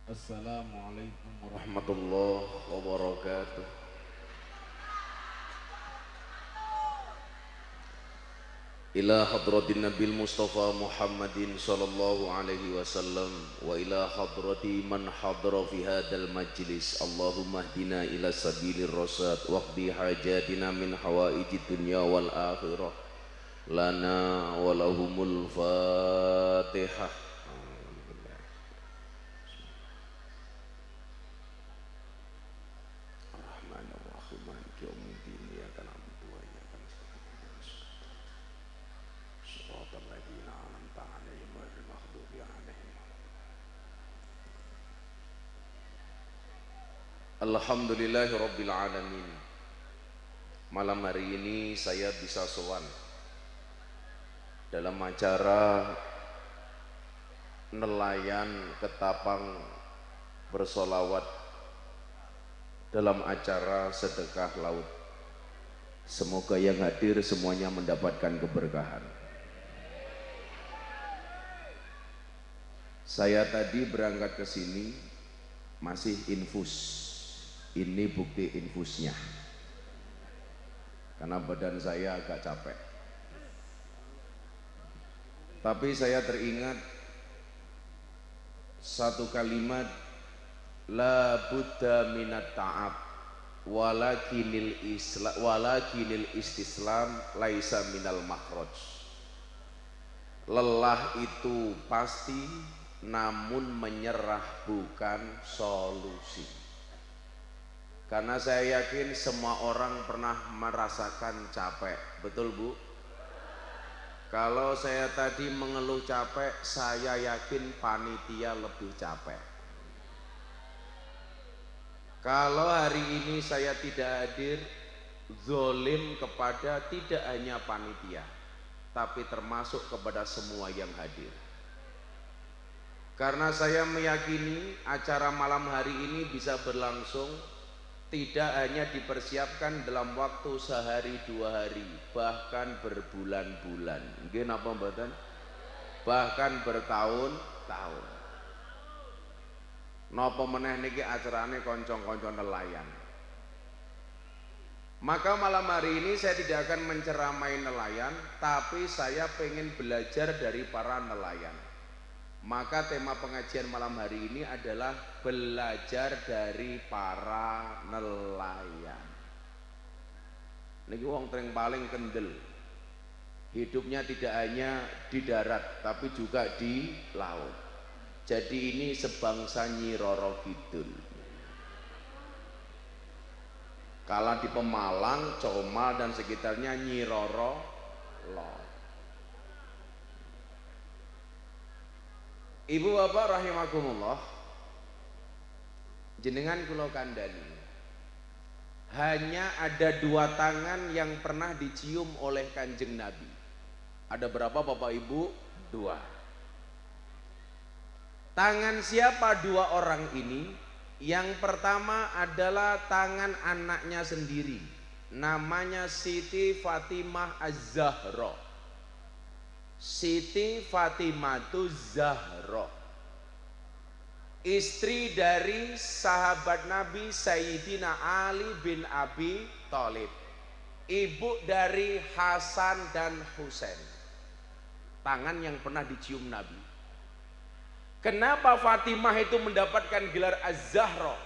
Assalamualaikum warahmatullahi wabarakatuh. Ila hadratin Nabil Mustafa Muhammadin sallallahu alaihi wasallam wa ila hadrati man hadra fi hadzal majlis. Allahumma hdina ila sabilir rasyad waqdi hajatina min hawaijid dunya wal akhirah. Lana wa lahumul Fatihah. Rahmanir-Rahim Maliki yaumiddin. Iyyaka na'budu wa iyyaka nasta'in. Shiratal ladzina an'amta 'alaihim ghairil maghdubi 'alaihim. Alhamdulillahirabbil alamin. Malam hari ini saya bisa sowan dalam acara nelayan ketapang bersolawat dalam acara sedekah laut. Semoga yang hadir semuanya mendapatkan keberkahan. Saya tadi berangkat ke sini masih infus. Ini bukti infusnya. Karena badan saya agak capek. Tapi saya teringat satu kalimat, la budda minat ta'ab walakinil istislam laisa minal makhraj. Lelah itu pasti, namun menyerah bukan solusi. Karena saya yakin semua orang pernah merasakan capek. Betul Bu? Kalau saya tadi mengeluh capek, saya yakin panitia lebih capek. Kalau hari ini saya tidak hadir, zolim kepada tidak hanya panitia, tapi termasuk kepada semua yang hadir. Karena saya meyakini acara malam hari ini bisa berlangsung tidak hanya dipersiapkan dalam waktu sehari dua hari, bahkan berbulan-bulan. Nggih napa mboten? Bahkan bertahun-tahun. Napa meneh niki acarane kanca-kanca nelayan. Maka malam hari ini saya tidak akan menceramai nelayan, tapi saya pengen belajar dari para nelayan. Maka tema pengajian malam hari ini adalah belajar dari para nelayan. Niki wong paling kendel. Hidupnya tidak hanya di darat tapi juga di laut. Jadi ini sebangsa Nyi Roro Kidul. Kala di Pemalang, Comal dan sekitarnya Nyi Roro Lot. Ibu bapak rahimakumullah, jenengan kula kandhani, hanya ada dua tangan yang pernah dicium oleh Kanjeng Nabi. Ada berapa bapak ibu? Dua. Tangan siapa dua orang ini? Yang pertama adalah tangan anaknya sendiri, namanya Siti Fatimah Az-Zahra. Siti Fatimatu Zahra, istri dari sahabat Nabi Sayyidina Ali bin Abi Thalib, ibu dari Hasan dan Husain. Tangan yang pernah dicium Nabi. Kenapa Fatimah itu mendapatkan gelar Az-Zahra?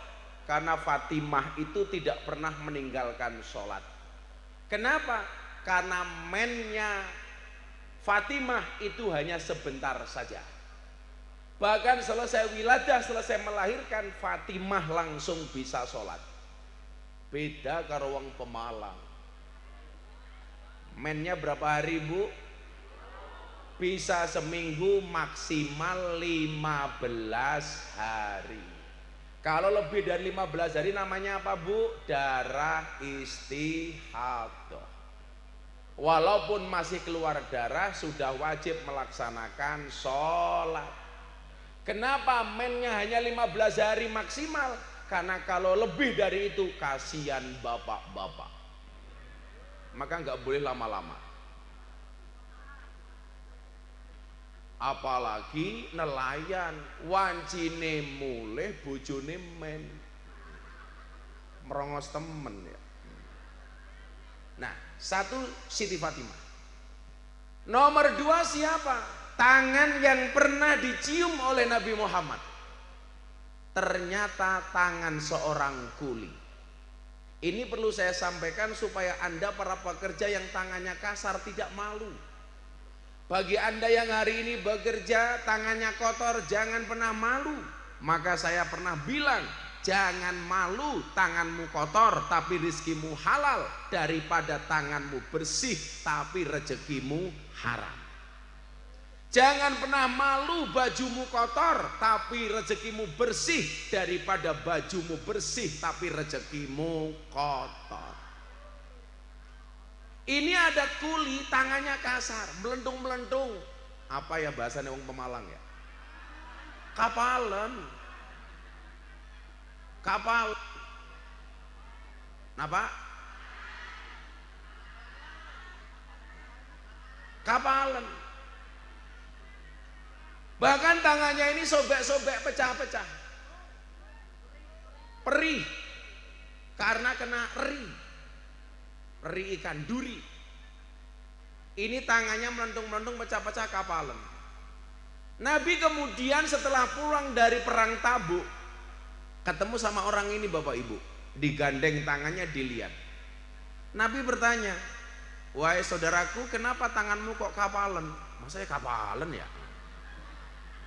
Karena Fatimah itu tidak pernah meninggalkan sholat. Kenapa? Karena mennya Fatimah itu hanya sebentar saja. Bahkan selesai wiladah, selesai melahirkan, Fatimah langsung bisa sholat. Beda karo wong Pemalang. Mennya berapa hari Bu? Bisa seminggu, maksimal 15 hari. Kalau lebih dari 15 hari namanya apa Bu? Darah istihadah. Walaupun masih keluar darah, sudah wajib melaksanakan sholat. Kenapa mennya hanya 15 hari maksimal? Karena kalau lebih dari itu, kasihan bapak-bapak. Maka nggak boleh lama-lama. Apalagi nelayan, wancine mulih bojone men. Merongos temen ya. Nah, satu Siti Fatimah. Nomor dua siapa? Tangan yang pernah dicium oleh Nabi Muhammad. Ternyata tangan seorang kuli. Ini perlu saya sampaikan supaya Anda para pekerja yang tangannya kasar tidak malu. Bagi Anda yang hari ini bekerja tangannya kotor, jangan pernah malu. Maka saya pernah bilang, jangan malu tanganmu kotor tapi rizkimu halal, daripada tanganmu bersih tapi rezekimu haram. Jangan pernah malu bajumu kotor tapi rezekimu bersih, daripada bajumu bersih tapi rezekimu kotor. Ini ada kuli tangannya kasar, melentung-melentung. Apa ya bahasanya wong Pemalang ya? Kapalen. Kapal. Napa? Kapalen. Bahkan tangannya ini sobek-sobek, pecah-pecah. Perih. Karena kena eri. Eri ikan duri. Ini tangannya melentung-melentung, pecah-pecah, kapalen. Nabi kemudian setelah pulang dari perang Tabuk, ketemu sama orang ini Bapak Ibu, digandeng tangannya, dilihat. Nabi bertanya, wahai saudaraku, kenapa tanganmu kok kapalen? Masa ya kapalen ya?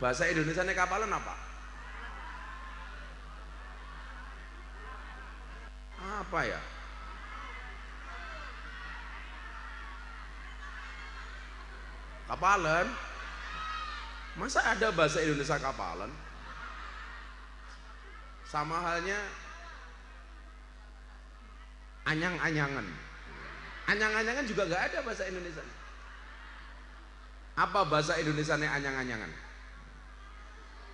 Bahasa Indonesianya kapalen apa? Apa ya? Kapalen? Masa ada bahasa Indonesia kapalen? Sama halnya anyang-anyangan. Anyang-anyangan juga gak ada bahasa Indonesia. Apa bahasa Indonesianya anyang-anyangan?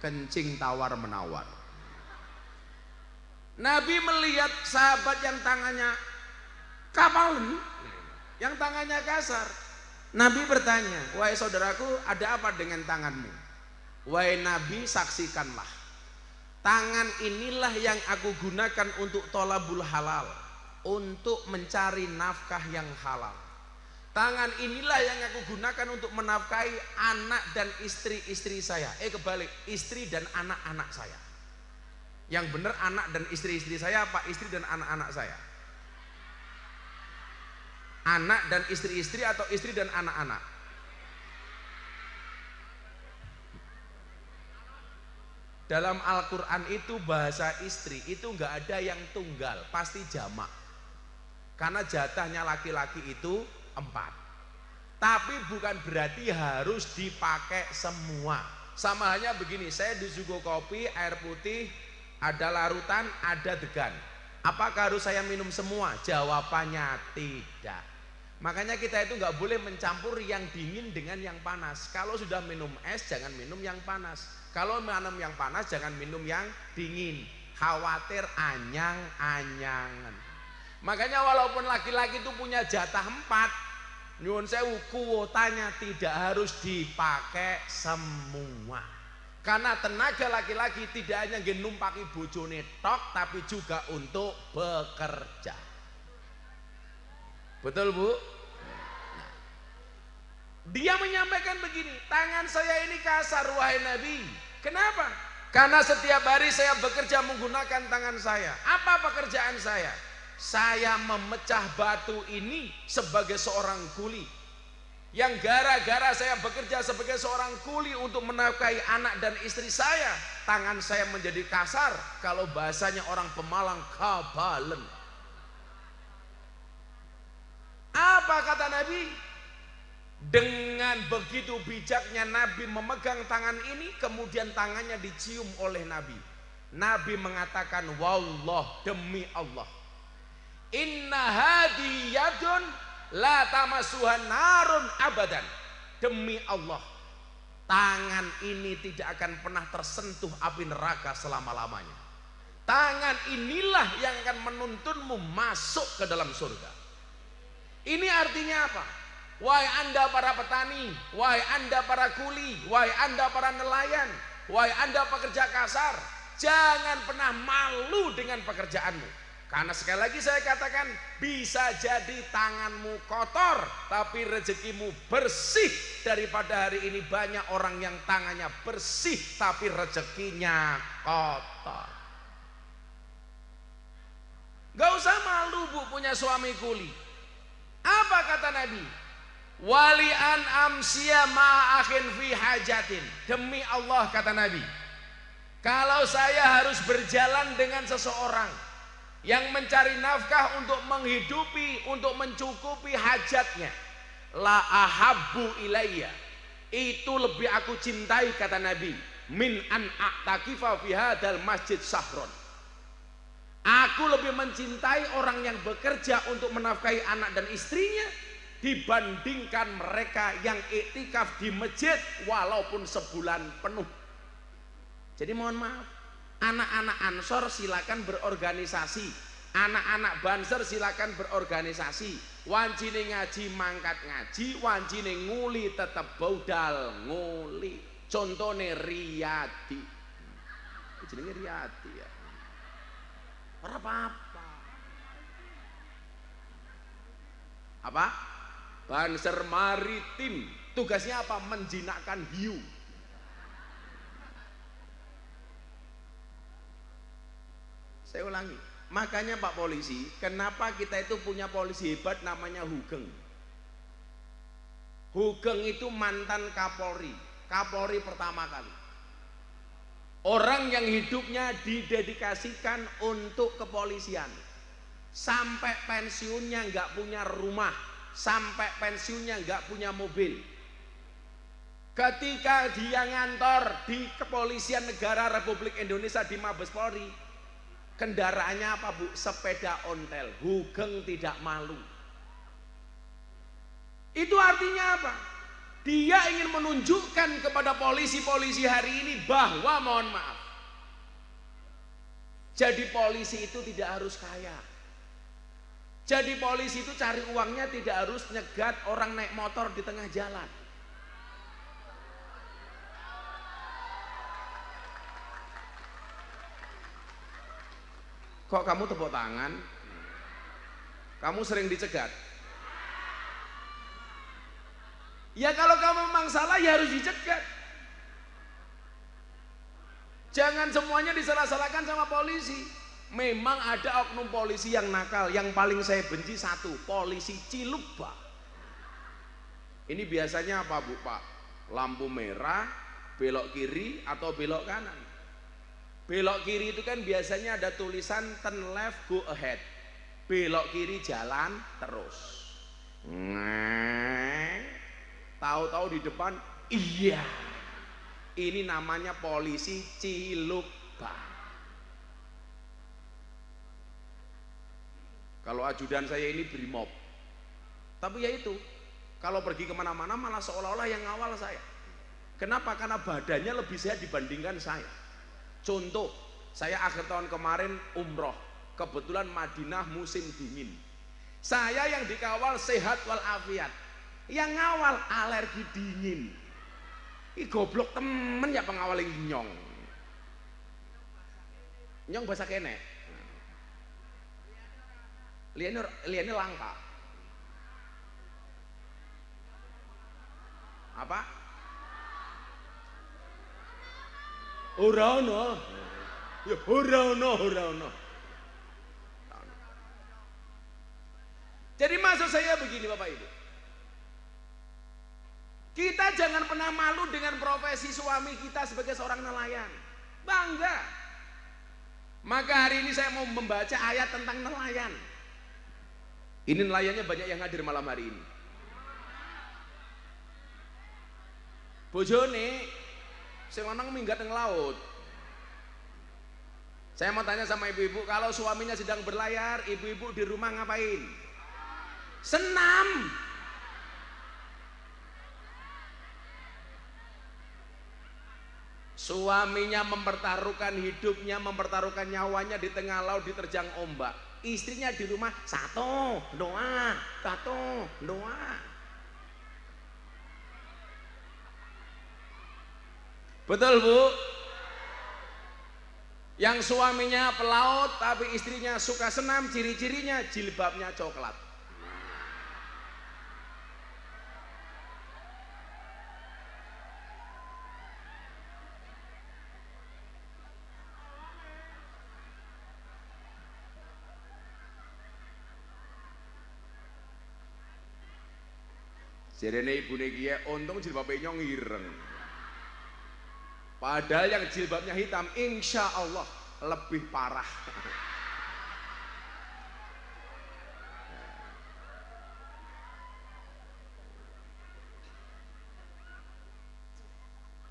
Kencing tawar menawar. Nabi melihat sahabat yang tangannya kapalen, yang tangannya kasar. Nabi bertanya, wahai saudaraku, ada apa dengan tanganmu? Wahai Nabi, saksikanlah. Tangan inilah yang aku gunakan untuk tolabul halal, untuk mencari nafkah yang halal. Tangan inilah yang aku gunakan untuk menafkahi anak dan istri-istri saya. Kebalik, istri dan anak-anak saya. Yang benar anak dan istri-istri saya apa? Istri dan anak-anak saya? Anak dan istri-istri atau istri dan anak-anak? Dalam Al-Quran itu bahasa istri itu nggak ada yang tunggal, pasti jamak. Karena jatahnya laki-laki itu 4. Tapi bukan berarti harus dipakai semua. Sama halnya begini, saya disuguh kopi, air putih, ada larutan, ada degan. Apakah harus saya minum semua? Jawabannya tidak. Makanya kita itu nggak boleh mencampur yang dingin dengan yang panas. Kalau sudah minum es, jangan minum yang panas. Kalau minum yang panas, jangan minum yang dingin. Khawatir anyang-anyangan. Makanya walaupun laki-laki itu punya jatah 4, nyuwun sewu, kuotanya tidak harus dipakai semua. Karena tenaga laki-laki tidak hanya numpaki bojone tok, tapi juga untuk bekerja. Betul Bu? Nah, dia menyampaikan begini, tangan saya ini kasar wahai Nabi. Kenapa? Karena setiap hari saya bekerja menggunakan tangan saya. Apa pekerjaan saya? Saya memecah batu ini sebagai seorang kuli. Yang gara-gara saya bekerja sebagai seorang kuli untuk menafkahi anak dan istri saya, tangan saya menjadi kasar. Kalau bahasanya orang Pemalang, kabalen. Apa kata Nabi? Dengan begitu bijaknya Nabi memegang tangan ini, kemudian tangannya dicium oleh Nabi. Nabi mengatakan, wallah, demi Allah, inna hadiyadun la tamasuhan narun abadan. Demi Allah, tangan ini tidak akan pernah tersentuh api neraka selama-lamanya. Tangan inilah yang akan menuntunmu masuk ke dalam surga. Ini artinya apa? Wahai Anda para petani, wahai Anda para kuli, wahai Anda para nelayan, wahai Anda pekerja kasar, jangan pernah malu dengan pekerjaanmu. Karena sekali lagi saya katakan, bisa jadi tanganmu kotor tapi rezekimu bersih, daripada hari ini banyak orang yang tangannya bersih tapi rezekinya kotor. Gak usah malu bu punya suami kuli. Apa kata Nabi? Wali an amsiya ma'akhin fi hajatin. Demi Allah kata Nabi, kalau saya harus berjalan dengan seseorang yang mencari nafkah untuk menghidupi, untuk mencukupi hajatnya, la ahabbu ilayya, itu lebih aku cintai kata Nabi, min an a'takifa fi hadzal masjid sahron. Aku lebih mencintai orang yang bekerja untuk menafkahi anak dan istrinya dibandingkan mereka yang iktikaf di masjid walaupun sebulan penuh. Jadi mohon maaf, anak-anak Ansor silakan berorganisasi, anak-anak Banser silakan berorganisasi. Wancine ngaji mangkat ngaji, wancine nguli tetep baudal nguli. Contone Riyadi, jenenge Riyadi ya, ora apa-apa. Apa? Banser Maritim tugasnya apa? Menjinakkan hiu. Saya ulangi, makanya Pak Polisi, kenapa kita itu punya polisi hebat namanya Hugeng. Hugeng itu mantan Kapolri, Kapolri pertama kali. Orang yang hidupnya didedikasikan untuk kepolisian. Sampai pensiunnya nggak punya rumah, sampai pensiunnya nggak punya mobil. Ketika dia ngantor di Kepolisian Negara Republik Indonesia di Mabes Polri, kendaraannya apa bu? Sepeda ontel. Hugeng tidak malu. Itu artinya apa? Dia ingin menunjukkan kepada polisi-polisi hari ini bahwa mohon maaf, jadi polisi itu tidak harus kaya. Jadi polisi itu cari uangnya tidak harus nyegat orang naik motor di tengah jalan. Kok kamu tepuk tangan? Kamu sering dicegat? Ya kalau kamu memang salah ya harus dicegat. Jangan semuanya disalah-salahkan sama polisi. Memang ada oknum polisi yang nakal. Yang paling saya benci satu, polisi Cilubak. Ini biasanya apa bu pak? Lampu merah, belok kiri atau belok kanan. Belok kiri itu kan biasanya ada tulisan turn left go ahead. Belok kiri jalan terus. Tahu-tahu di depan iya. Ini namanya polisi Cilubak. Kalau ajudan saya ini brimob. Tapi ya itu, kalau pergi kemana-mana malah seolah-olah yang ngawal saya. Kenapa? Karena badannya lebih sehat dibandingkan saya. Contoh, saya akhir tahun kemarin umroh, kebetulan Madinah musim dingin. Saya yang dikawal sehat walafiat, yang ngawal alergi dingin. Ih goblok temen ya pengawal nyong. Nyong bahasa kene. Liane langka. Apa? Ora ono. Ya ora ono. Jadi maksud saya begini Bapak Ibu. Kita jangan pernah malu dengan profesi suami kita sebagai seorang nelayan. Bangga. Maka hari ini saya mau membaca ayat tentang nelayan. Ini nelayannya banyak yang hadir malam hari ini. Bojone sing lanang minggat nang laut. Saya mau tanya sama ibu-ibu, kalau suaminya sedang berlayar, ibu-ibu di rumah ngapain? Senam. Suaminya mempertaruhkan hidupnya, mempertaruhkan nyawanya di tengah laut diterjang ombak. Istrinya di rumah satu doa. Betul Bu? Yang suaminya pelaut tapi istrinya suka senam, ciri-cirinya jilbabnya coklat. Jarene ibune kiye untung jilbabnya ngireng. Padahal yang jilbabnya hitam insya Allah lebih parah.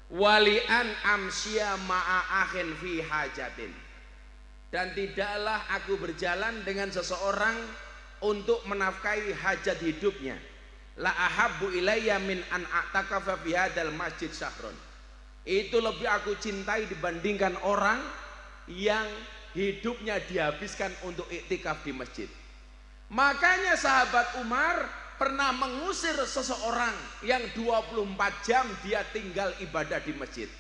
Walian amsya ma'a akhin fi hajatin, dan tidaklah aku berjalan dengan seseorang untuk menafkahi hajat hidupnya. La ahabbu ilayya min an a'takafa fi hadzal masjid syahrun. Itu lebih aku cintai dibandingkan orang yang hidupnya dihabiskan untuk iktikaf di masjid. Makanya sahabat Umar pernah mengusir seseorang yang 24 jam dia tinggal ibadah di masjid.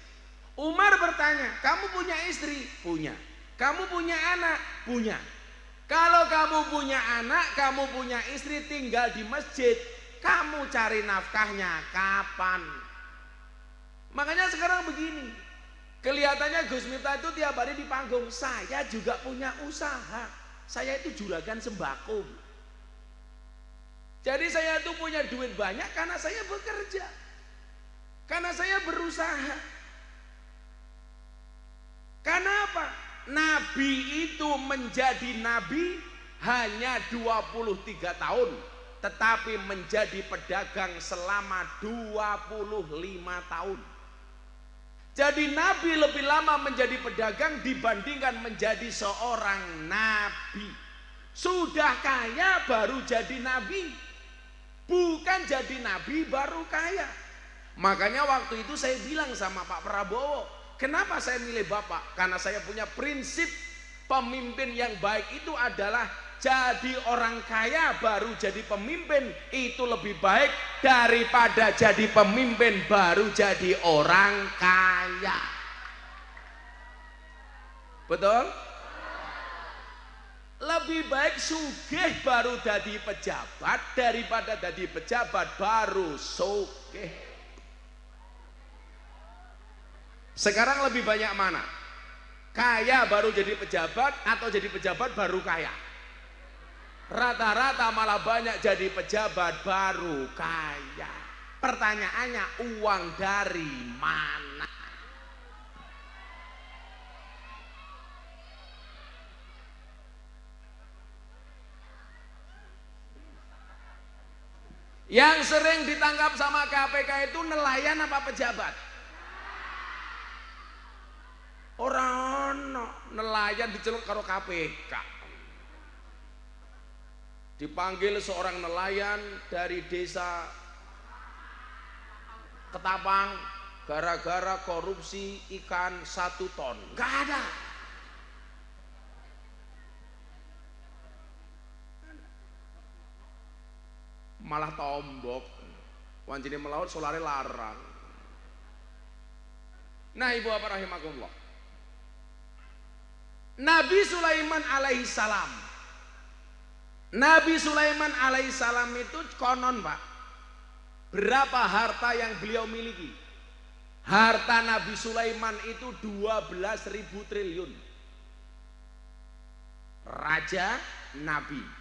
Umar bertanya, kamu punya istri? Punya. Kamu punya anak? Punya. Kalau kamu punya anak, kamu punya istri tinggal di masjid, kamu cari nafkahnya kapan? Makanya sekarang begini, kelihatannya Gus Miftah itu tiap hari di panggung. Saya juga punya usaha, saya itu juragan sembako. Jadi saya itu punya duit banyak karena saya bekerja, karena saya berusaha. Karena apa? Nabi itu menjadi nabi hanya 23 tahun, tetapi menjadi pedagang selama 25 tahun. Jadi Nabi lebih lama menjadi pedagang dibandingkan menjadi seorang nabi. Sudah kaya baru jadi nabi, bukan jadi nabi baru kaya. Makanya waktu itu saya bilang sama Pak Prabowo, kenapa saya milih Bapak? Karena saya punya prinsip pemimpin yang baik itu adalah jadi orang kaya baru jadi pemimpin, itu lebih baik daripada jadi pemimpin baru jadi orang kaya. Betul? Lebih baik sugih baru jadi pejabat daripada jadi pejabat baru sugih. Sekarang lebih banyak mana? Kaya baru jadi pejabat atau jadi pejabat baru kaya? Rata-rata malah banyak jadi pejabat baru kaya. Pertanyaannya, uang dari mana? Yang sering ditangkap sama KPK itu nelayan apa pejabat? Orang nelayan diceluk karo KPK. Dipanggil seorang nelayan dari desa Ketapang gara-gara korupsi ikan 1 ton. Gak ada. Malah tombok. Wanjine melaut solare larang. Nah, ibu bapak rahimakumullah, Nabi Sulaiman alaihissalam, Nabi Sulaiman alaihissalam itu konon Pak, berapa harta yang beliau miliki? Harta Nabi Sulaiman itu 12.000 triliun. Raja Nabi.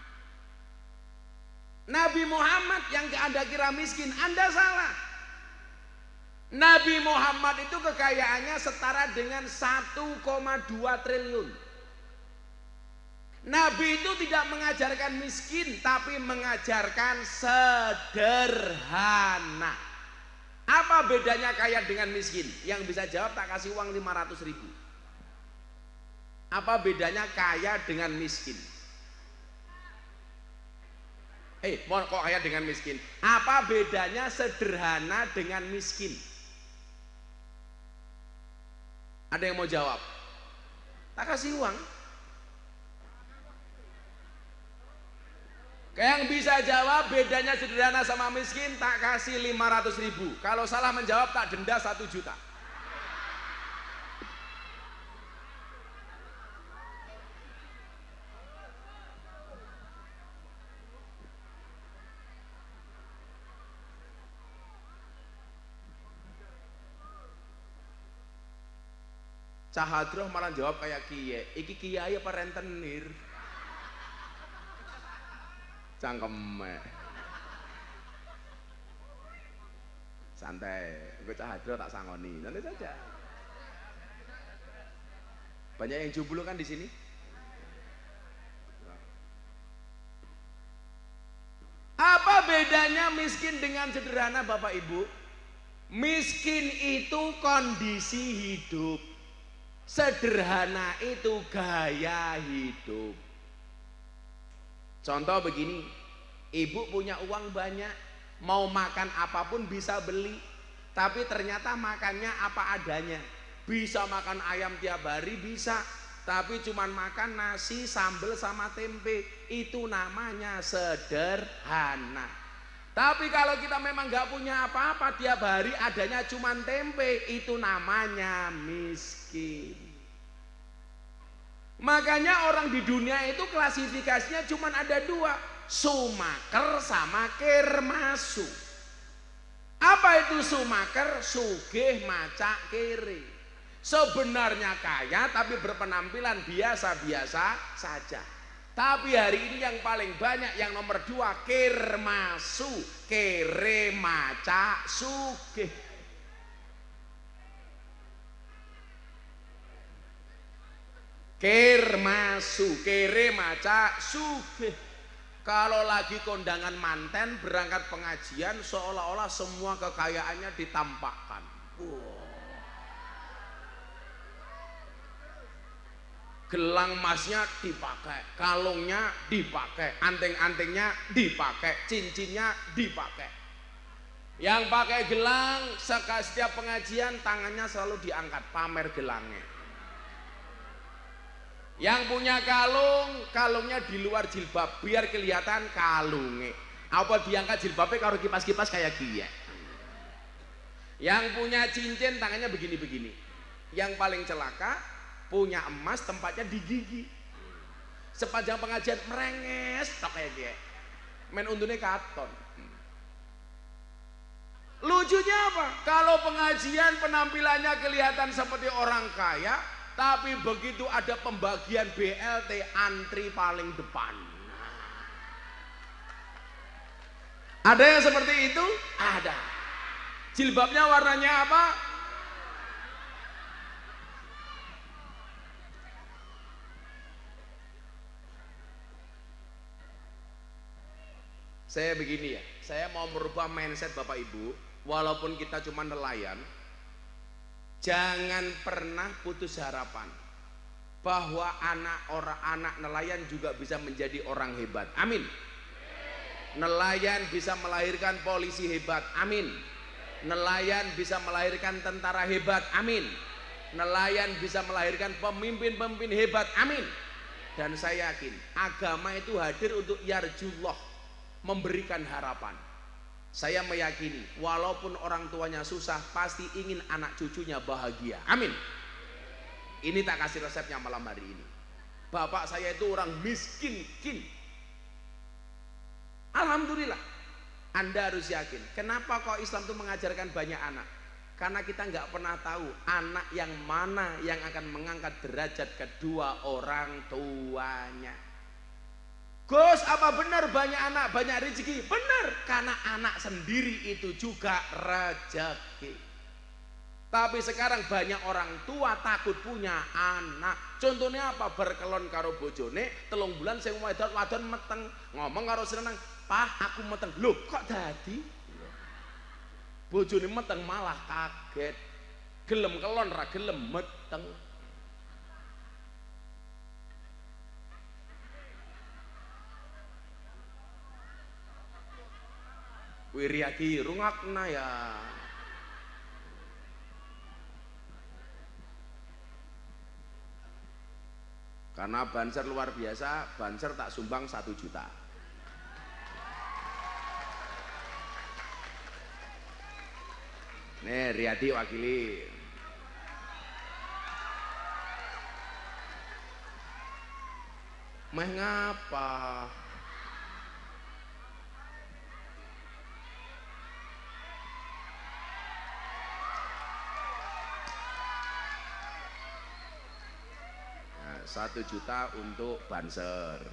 Nabi Muhammad yang Anda kira miskin, Anda salah. Nabi Muhammad itu kekayaannya setara dengan 1,2 triliun. Nabi itu tidak mengajarkan miskin, tapi mengajarkan sederhana. Apa bedanya kaya dengan miskin? Yang bisa jawab tak kasih uang 500.000. Apa bedanya kaya dengan miskin? Mau kok kaya dengan miskin? Apa bedanya sederhana dengan miskin? Ada yang mau jawab? Tak kasih uang. Yang bisa jawab bedanya sederhana sama miskin tak kasih 500.000. Kalau salah menjawab tak denda 1 juta. Cah Hadroh malah jawab kayak kiye, iki kiai apa rentenir? Cangkeme. Santai, gue Cah Hadroh tak sangoni, santai saja. Banyak yang jomblo kan di sini. Apa bedanya miskin dengan sederhana Bapak Ibu? Miskin itu kondisi hidup, sederhana itu gaya hidup. Contoh begini, ibu punya uang banyak, mau makan apapun bisa beli, tapi ternyata makannya apa adanya. Bisa makan ayam tiap hari bisa, tapi cuman makan nasi, sambal sama tempe, itu namanya sederhana. Tapi kalau kita memang gak punya apa-apa, tiap hari adanya cuman tempe, itu namanya miskin. Makanya orang di dunia itu klasifikasinya cuman ada dua, sumaker sama kermasu. Apa itu sumaker? Sugih macak kere. Sebenarnya kaya tapi berpenampilan biasa-biasa saja. Tapi hari ini yang paling banyak, yang nomor dua, kermasu, kere macak sugih. Kermasu, kere macak sugih. Kalau lagi kondangan manten berangkat pengajian, seolah-olah semua kekayaannya ditampakkan. Gelang emasnya dipakai, kalungnya dipakai, anting-antingnya dipakai, cincinnya dipakai. Yang pakai gelang setiap pengajian tangannya selalu diangkat, pamer gelangnya. Yang punya kalung, kalungnya di luar jilbab biar kelihatan kalungnya. Apa diangkat jilbabnya kalau kipas-kipas kayak gini. Yang punya cincin tangannya begini-begini. Yang paling celaka punya emas tempatnya di gigi. Sepanjang pengajian merenges tok kayak gini. Men untune katon. Lucunya apa? Kalau pengajian penampilannya kelihatan seperti orang kaya, tapi begitu ada pembagian BLT antri paling depan. Ada yang seperti itu? Ada. Jilbabnya warnanya apa? Saya begini ya, saya mau merubah mindset Bapak Ibu. Walaupun kita cuma nelayan, jangan pernah putus harapan bahwa anak nelayan juga bisa menjadi orang hebat. Amin. Nelayan bisa melahirkan polisi hebat. Amin. Nelayan bisa melahirkan tentara hebat. Amin. Nelayan bisa melahirkan pemimpin-pemimpin hebat. Amin. Dan saya yakin agama itu hadir untuk yarjullah, memberikan harapan. Saya meyakini walaupun orang tuanya susah, pasti ingin anak cucunya bahagia. Amin. Ini tak kasih resepnya malam hari ini. Bapak saya itu orang miskin. Alhamdulillah. Anda harus yakin. Kenapa kok Islam itu mengajarkan banyak anak? Karena kita nggak pernah tahu anak yang mana yang akan mengangkat derajat kedua orang tuanya. Gus, apa benar banyak anak banyak rezeki? Benar, karena anak sendiri itu juga rezeki. Tapi sekarang banyak orang tua takut punya anak. Contohnya apa? Berkelon karo bojone, 3 bulan sing wadon meteng, ngomong karo seneng, "Pah, aku meteng." Loh, kok dadi? Bojone meteng malah kaget. Gelem kelon ra gelem meteng. Wiriaki rungakna ya. Karena banser luar biasa, banser tak sumbang 1 juta. Nih Riyadi wakili. Meh ngapa? 1 juta untuk banser.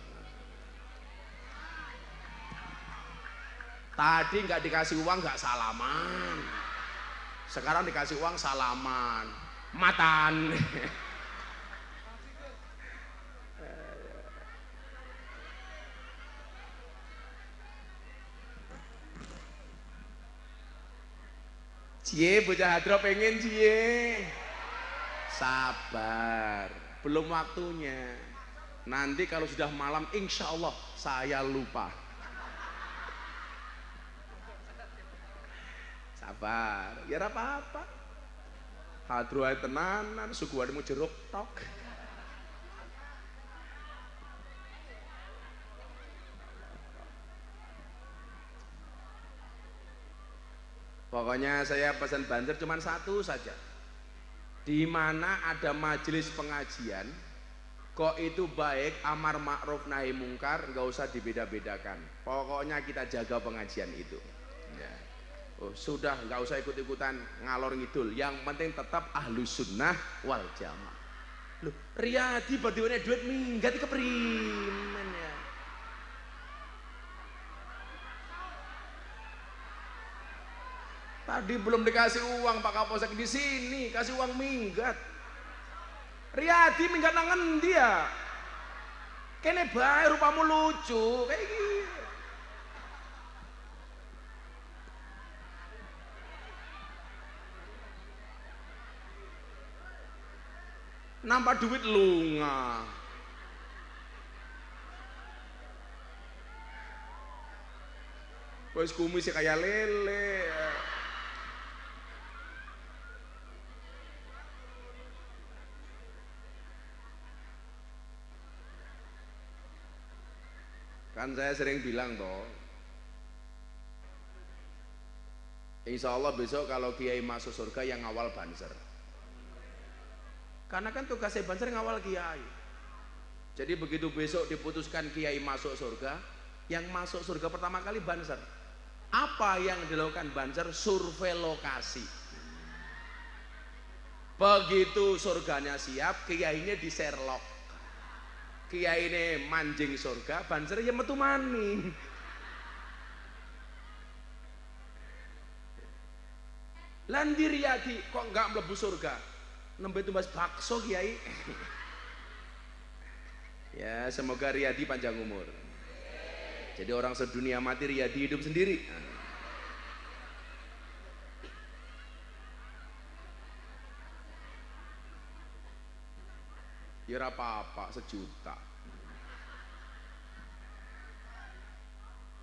Tadi nggak dikasih uang nggak salaman, sekarang dikasih uang salaman, matan. Cie, bocah hadro pengen cie. Sabar, belum waktunya. Nanti kalau sudah malam, insya Allah saya lupa. Sabar, ya apa-apa. Hadro ae tenanan, suguhanmu jeruk tok. Pokoknya saya pesan banser cuma 1 saja. Di mana ada majelis pengajian, kok itu baik, amar ma'ruf nahi mungkar, nggak usah dibeda-bedakan. Pokoknya kita jaga pengajian itu. Ya. Oh, sudah nggak usah ikut-ikutan ngalor ngidul. Yang penting tetap ahlus sunnah wal jamaah. Loh, Riyadi badiwane duit minggat keprimen ya. Tadi belum dikasih uang Pak Kapolsek, di sini kasih uang minggat. Riyadi minggat nangen dia. Kene bae rupamu lucu kayak gini. Nampak duit lunga. Wes kumis kayak lele. Kan saya sering bilang toh, insya Allah besok kalau kiai masuk surga yang ngawal banser. Karena kan tugasnya banser ngawal kiai. Jadi begitu besok diputuskan kiai masuk surga, yang masuk surga pertama kali banser. Apa yang dilakukan banser? Survei lokasi. Begitu surganya siap, kiainya di Sherlock. Kiainya manjing surga, banser ya metu maning. Landi Riyadi kok nggak mlebu surga? Nembe tumbas bakso kiai. Ya semoga Riyadi panjang umur. Jadi orang sedunia mati, Riyadi hidup sendiri. Ya apa-apa, 1 juta.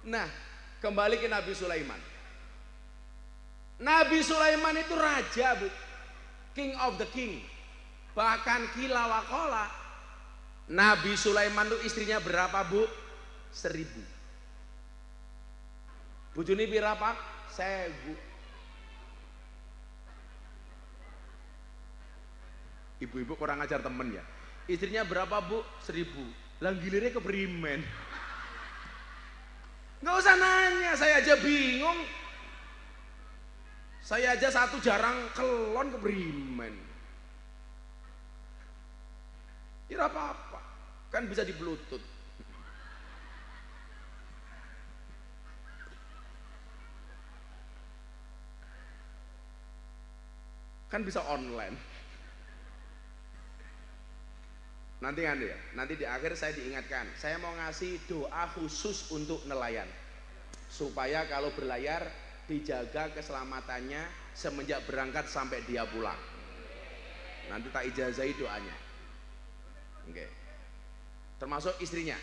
Nah, kembali ke Nabi Sulaiman. Nabi Sulaiman itu raja, Bu. King of the king. Bahkan kila wakola. Nabi Sulaiman itu istrinya berapa, Bu? 1000. Bujuni berapa? 1000. Ibu-ibu kurang ajar temen ya. Istrinya berapa, Bu? 1000. Lah gilirnya keprimen. Nggak usah nanya, saya aja bingung. Saya aja 1 jarang kelon keprimen. Ya apa-apa, kan bisa di bluetooth. Kan bisa online. Nanti kan ya, nanti di akhir saya diingatkan, saya mau ngasih doa khusus untuk nelayan supaya kalau berlayar dijaga keselamatannya semenjak berangkat sampai dia pulang. Nanti tak ijazahi doanya. Oke. Termasuk istrinya,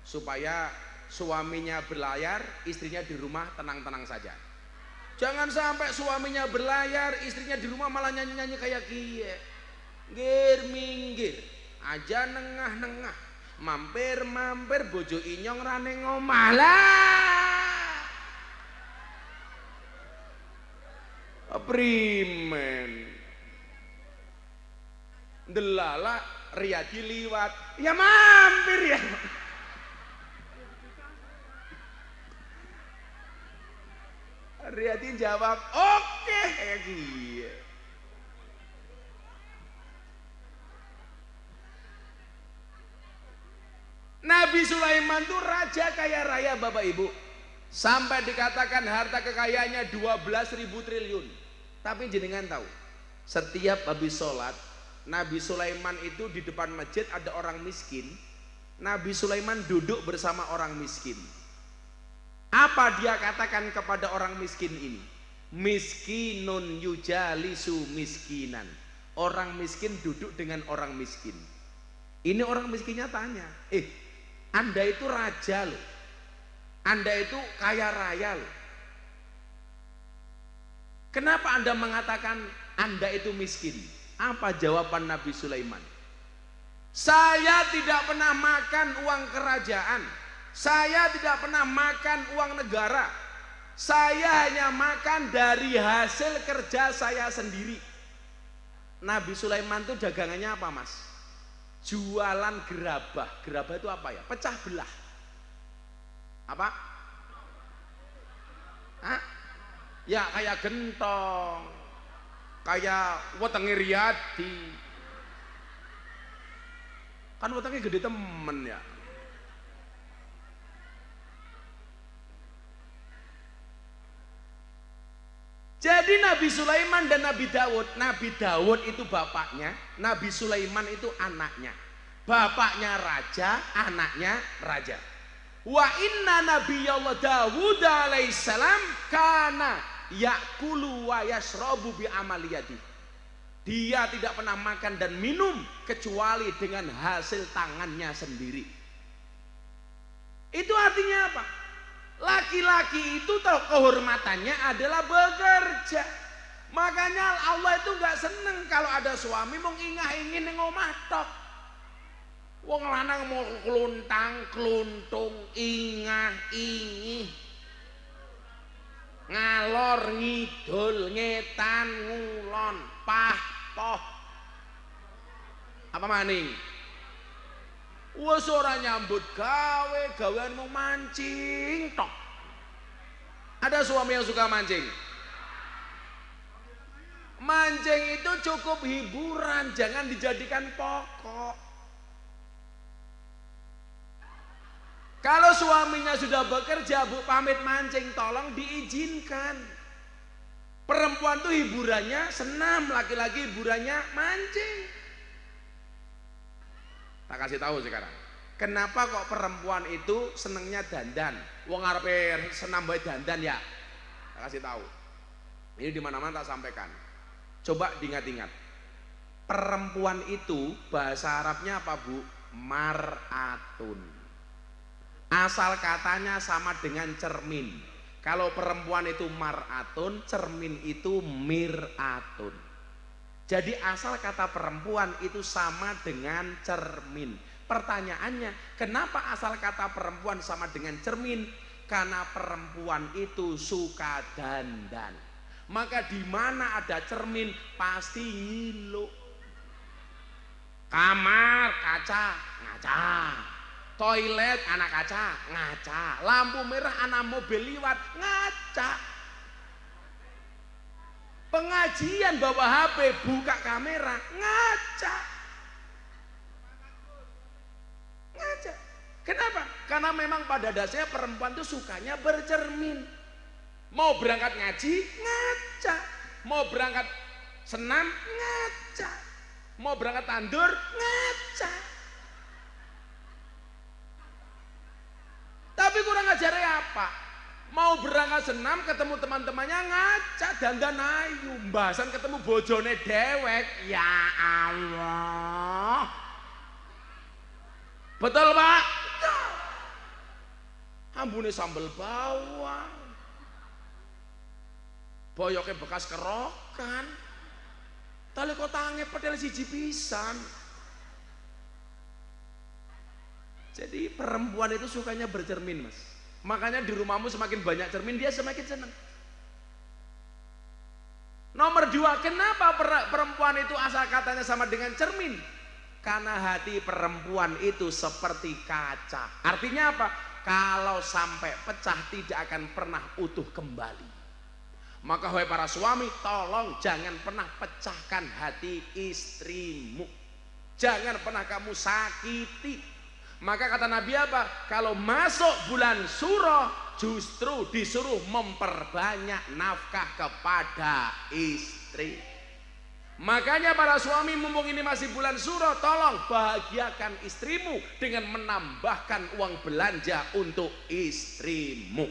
supaya suaminya berlayar, istrinya di rumah tenang-tenang saja. Jangan sampai suaminya berlayar, istrinya di rumah malah nyanyi-nyanyi kayak kie. Ngir minggir aja nengah-nengah, mampir-mampir bojo inyong rane ngomah lah. Primen delala Riyadi liwat, ya mampir ya. Riyadi jawab oke kayak gitu. Nabi Sulaiman tuh raja kaya raya Bapak Ibu. Sampai dikatakan harta kekayaannya 12.000 triliun. Tapi jenengan tahu, setiap habis sholat, Nabi Sulaiman itu di depan masjid ada orang miskin. Nabi Sulaiman duduk bersama orang miskin. Apa dia katakan kepada orang miskin ini? Miskinun yujalisu miskinan. Orang miskin duduk dengan orang miskin. Ini orang miskinnya tanya, Anda itu raja loh, Anda itu kaya raya loh, kenapa Anda mengatakan Anda itu miskin? Apa jawaban Nabi Sulaiman? Saya tidak pernah makan uang kerajaan, saya tidak pernah makan uang negara, saya hanya makan dari hasil kerja saya sendiri. Nabi Sulaiman itu dagangannya apa Mas? Jualan gerabah. Gerabah itu apa ya? Pecah belah. Apa? Hah? Ya kayak gentong, kayak wetenge Riyadi. Kan wetenge gede temen ya. Jadi Nabi Sulaiman dan Nabi Daud itu bapaknya, Nabi Sulaiman itu anaknya. Bapaknya raja, anaknya raja. Wa inna nabiyallah Dawud alaihissalam kana yakulu wa yashrabu bi amaliyati. Dia tidak pernah makan dan minum kecuali dengan hasil tangannya sendiri. Itu artinya apa? Laki-laki itu kehormatannya adalah bekerja. Makanya Allah itu nggak seneng kalau ada suami mau ingah-ingin ning omah tok. Wong lanang mau kluntang, kluntung, ingah-ingih, ngalor ngidul, ngetan ngulon, pah-poh. Apa maning? Wes ora nyambut gawe, gawean mau mancing tok. Ada suami yang suka mancing? Mancing itu cukup hiburan, jangan dijadikan pokok. Kalau suaminya sudah bekerja, Bu pamit mancing, tolong diizinkan. Perempuan tuh hiburannya senam, laki-laki hiburannya mancing. Tak kasih tahu sekarang. Kenapa kok perempuan itu senengnya dandan? Wong arepe senam bae dandan ya. Tak kasih tahu. Ini di mana-mana tak sampaikan. Coba diingat-ingat. Perempuan itu bahasa Arabnya apa, Bu? Mar'atun. Asal katanya sama dengan cermin. Kalau perempuan itu mar'atun, cermin itu mir'atun. Jadi asal kata perempuan itu sama dengan cermin. Pertanyaannya, kenapa asal kata perempuan sama dengan cermin? Karena perempuan itu suka dandan. Maka di mana ada cermin pasti ngilu. Kamar kaca, ngaca. Toilet anak kaca, ngaca. Lampu merah anak mobil liwat, ngaca. Pengajian bawa HP, buka kamera, ngaca. Ngaca. Kenapa? Karena memang pada dasarnya perempuan itu sukanya bercermin. Mau berangkat ngaji, ngaca. Mau berangkat senam, ngaca. Mau berangkat tandur, ngaca. Tapi kurang ajarnya apa? Mau berangkat senam ketemu teman-temannya ngaca dandan ayu, mbasan ketemu bojone dewek. Ya Allah. Betul Pak? Ambune sambel bawang, boyoknya bekas kerokan, tali kotange pedel siji pisan. Jadi perempuan itu sukanya bercermin Mas. Makanya di rumahmu semakin banyak cermin, dia semakin senang. Nomor 2, kenapa perempuan itu asal katanya sama dengan cermin? Karena hati perempuan itu seperti kaca. Artinya apa? Kalau sampai pecah tidak akan pernah utuh kembali. Maka wahai para suami, tolong jangan pernah pecahkan hati istrimu. Jangan pernah kamu sakiti. Maka kata Nabi apa? Kalau masuk bulan Suro justru disuruh memperbanyak nafkah kepada istri. Makanya para suami mumpung ini masih bulan Suro, tolong bahagiakan istrimu dengan menambahkan uang belanja untuk istrimu.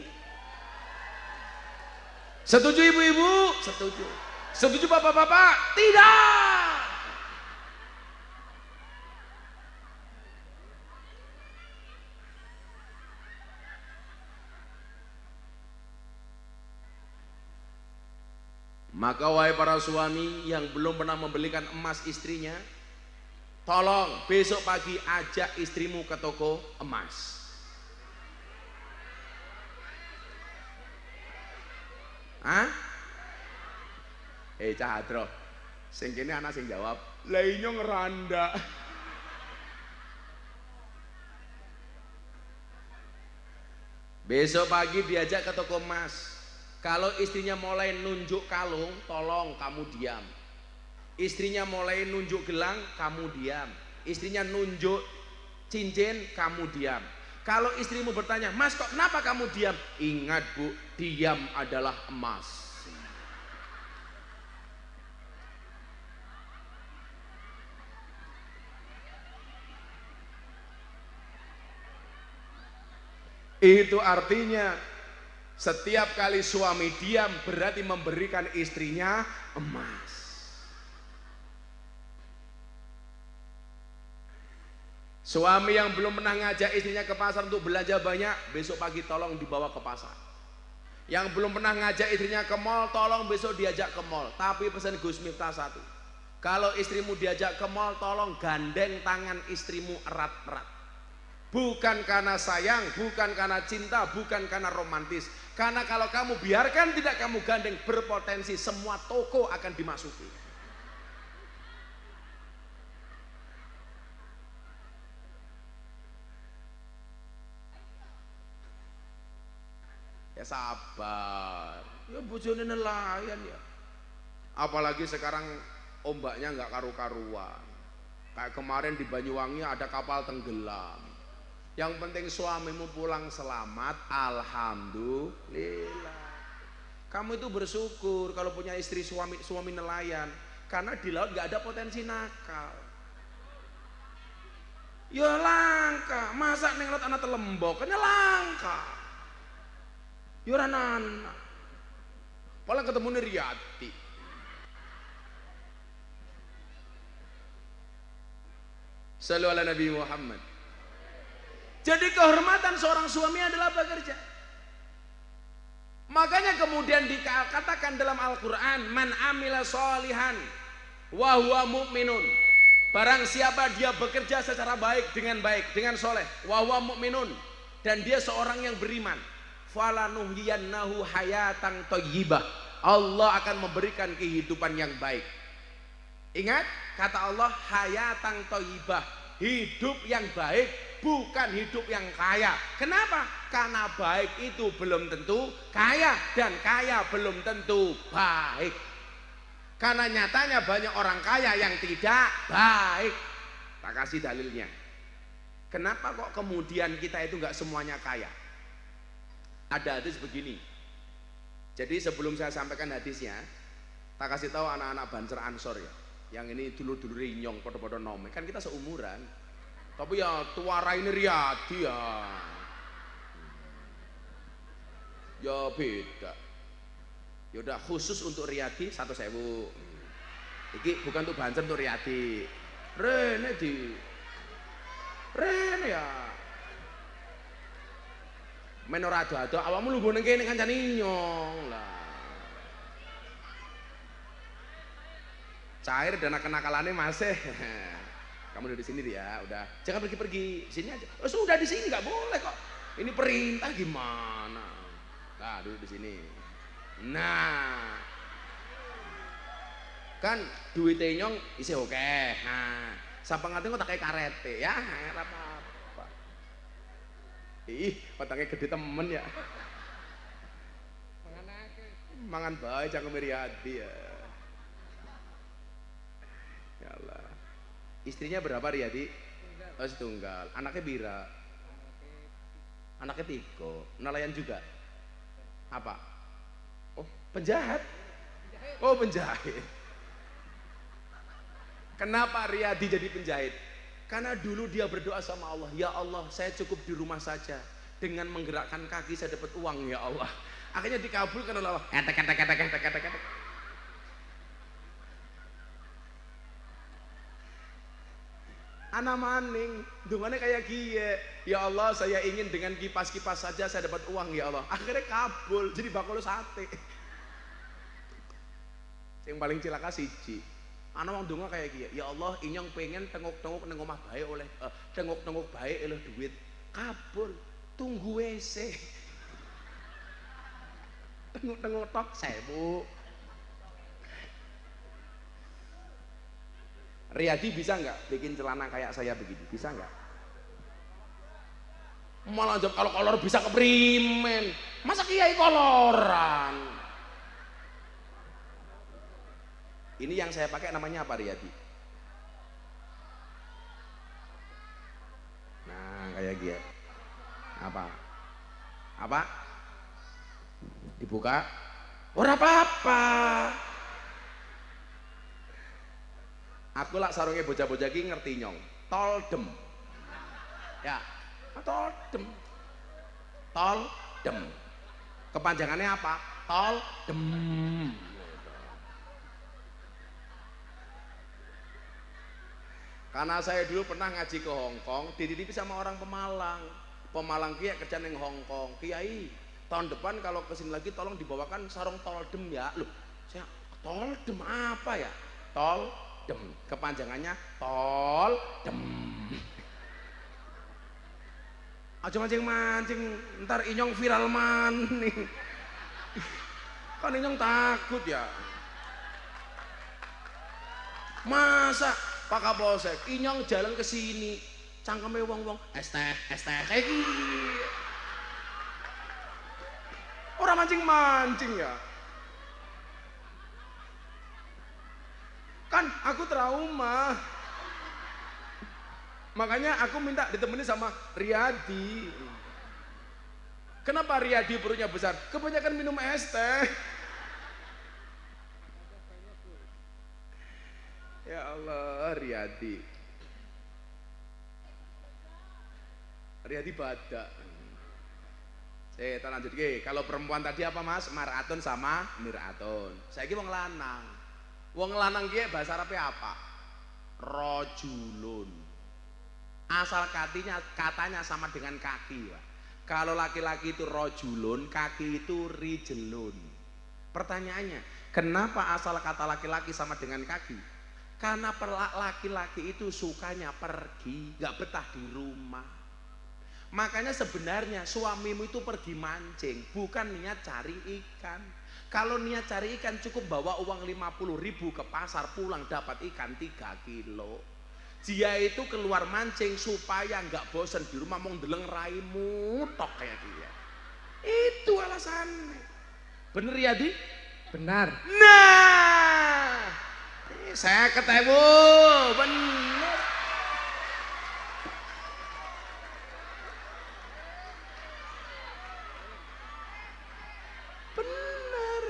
Setuju ibu-ibu? Setuju. Setuju bapak-bapak? Tidak. Maka wahai para suami yang belum pernah membelikan emas istrinya, tolong besok pagi ajak istrimu ke toko emas. Hah? Cahadro, sing kene anak sing jawab, lah inyo ngeranda. Besok pagi diajak ke toko emas. Kalau istrinya mulai nunjuk kalung, tolong kamu diam. Istrinya mulai nunjuk gelang, kamu diam. Istrinya nunjuk cincin, kamu diam. Kalau istrimu bertanya, "Mas, kok kenapa kamu diam?" Ingat Bu, diam adalah emas. Itu artinya setiap kali suami diam berarti memberikan istrinya emas. Suami yang belum pernah ngajak istrinya ke pasar untuk belanja banyak, besok pagi tolong dibawa ke pasar. Yang belum pernah ngajak istrinya ke mall, tolong besok diajak ke mall. Tapi pesan Gus Miftah satu, kalau istrimu diajak ke mall, tolong gandeng tangan istrimu erat-erat. Bukan karena sayang, bukan karena cinta, bukan karena romantis. Karena kalau kamu biarkan tidak kamu gandeng, berpotensi semua toko akan dimasuki. Ya sabar, ya bojone nelayan ya. Apalagi sekarang ombaknya nggak karu-karuan. Kayak kemarin di Banyuwangi ada kapal tenggelam. Yang penting suamimu pulang selamat, alhamdulillah. Kamu itu bersyukur kalau punya istri suami nelayan, karena di laut nggak ada potensi nakal. Ya langka, masa neng laut anak telembok, kan langka. Ya ora anak. Paling ketemu nih Riyati. Sallu ala Nabi Muhammad. Jadi kehormatan seorang suami adalah bekerja. Makanya kemudian dikatakan dalam Al-Quran, man amila sholihan wa huwa mu'minun. Barang siapa dia bekerja secara baik, dengan soleh, wa huwa mu'minun, dan dia seorang yang beriman, falanuhyiyannahu hayatan thayyibah. Allah akan memberikan kehidupan yang baik. Ingat kata Allah, hayatan thayyibah, hidup yang baik, bukan hidup yang kaya. Kenapa? Karena baik itu belum tentu kaya, dan kaya belum tentu baik. Karena nyatanya banyak orang kaya yang tidak baik. Tak kasih dalilnya. Kenapa kok kemudian kita itu nggak semuanya kaya? Ada hadis begini. Jadi sebelum saya sampaikan hadisnya, tak kasih tahu anak-anak Banser Ansor ya. Yang ini dulu-dulu rinyong, podo-podo nome. Kan kita seumuran. Tapi ya tuara ini Riyadi ya. Ya beda. Ya udah khusus untuk Riyadi 1.000. Iki bukan untuk Banser, untuk Riyadi. Rene ya. Men ora ado-ado awakmu lungguh ning kene kancane nyong lah. Cair dana kenakalannya masih. Kamu udah di sini ya, udah. Jangan pergi-pergi, sini aja. Oh, sudah di sini nggak boleh kok. Ini perintah gimana? Nah, duduk di sini. Nah, kan duitnya nyong isi oke. Nah, sampai ngerti kok tak kayak karete ya, apa-apa. Ih, otaknya gede temen ya. Mangan bae jangan meriadi ya. Ya Allah. Istrinya berapa Riyadi? Oh setunggal. Anaknya bira. Anaknya 3. Nelayan juga. Apa? Oh penjahat. Oh penjahit. Kenapa Riyadi jadi penjahit? Karena dulu dia berdoa sama Allah, ya Allah saya cukup di rumah saja, dengan menggerakkan kaki saya dapat uang ya Allah. Akhirnya dikabulkan oleh Allah. Anak maning, dungannya kayak gie. Ya Allah saya ingin dengan kipas-kipas saja saya dapat uang ya Allah. Akhirnya kabul, jadi bakul sate. Yang paling cilaka siji. Anak wong donga kayak gie. Ya Allah inyong pengen tengok-tengok nang omah bae oleh tengok-tengok bae oleh duit. Kabul, tunggu WC. Tengok-tengok tok 1000. Riyadi bisa nggak bikin celana kayak saya begini? Bisa nggak? Malah jawab kalau kolor bisa keprimen. Masa kiai koloran? Ini yang saya pakai namanya apa Riyadi? Nah kayak gitu. Apa? Apa? Dibuka? Ora apa-apa. Aku lah sarungnya bocah-bocah iki ngerti nyong. Toldem. Ya, toldem. Toldem. Kepanjangannya apa? Toldem. Karena saya dulu pernah ngaji ke Hong Kong, dititipi sama orang Pemalang. Pemalang kiai kerja neng Hong Kong. Kiai, tahun depan kalau kesini lagi tolong dibawakan sarung toldem ya. Loh, saya toldem apa ya? Toldem, kepanjangannya toldem. Aja mancing-mancing, ntar inyong viral maning. Kan inyong takut ya. Masa Pak Kapolsek, inyong jalan ke sini, cangkeme wong-wong, es teh, kayak gini. Orang mancing-mancing ya. Kan aku trauma. Makanya aku minta ditemani sama Riyadi. Kenapa Riyadi perutnya besar? Kebanyakan minum es teh. Ya Allah, Riyadi badak. Saya lanjut ke. Kalau perempuan tadi apa mas? Maratun sama miratun. Saya wong lanang. Wong lanang ki bahasa Arabnya apa? Rojulun. Asal katanya sama dengan kaki. Pak. Kalau laki-laki itu rojulun, kaki itu rijelun. Pertanyaannya, kenapa asal kata laki-laki sama dengan kaki? Karena laki-laki itu sukanya pergi, nggak betah di rumah. Makanya sebenarnya suamimu itu pergi mancing, bukan niat cari ikan. Kalau niat cari ikan cukup bawa uang 50.000 ke pasar, pulang dapat ikan 3 kilo. Dia itu keluar mancing supaya nggak bosan di rumah, mau ndeleng raimu tok kayak dia. Itu alasannya. Bener ya Di? Benar. Nah, saya ketemu bener. Bener.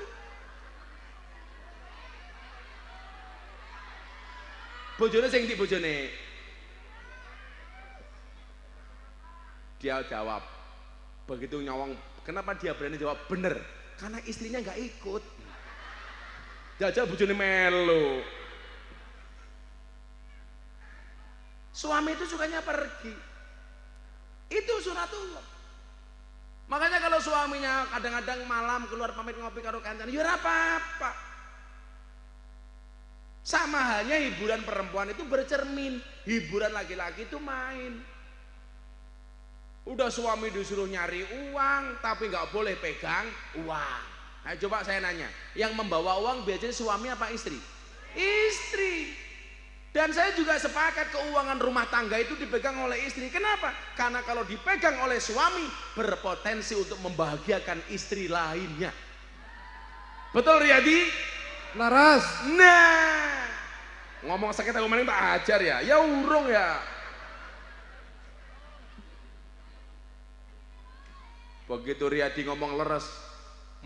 Bojone sing ndi bojone? Dia jawab. Begitu nyawang, kenapa dia berani jawab bener? Karena istrinya nggak ikut. Jajal bojone melu. Suami itu sukanya pergi. Itu sunatullah. Makanya kalau suaminya kadang-kadang malam keluar pamit ngopi karo kancan, ya apa-apa. Sama halnya hiburan perempuan itu bercermin, hiburan laki-laki itu main. Udah suami disuruh nyari uang, tapi nggak boleh pegang uang. Nah, coba saya nanya, yang membawa uang biasanya suami apa istri? Istri. Dan saya juga sepakat keuangan rumah tangga itu dipegang oleh istri. Kenapa? Karena kalau dipegang oleh suami berpotensi untuk membahagiakan istri lainnya. Betul Riyadi? Laras. Nah, ngomong sakit aku maning tak ajar ya. Ya urung ya. Begitu Riyadi ngomong leres,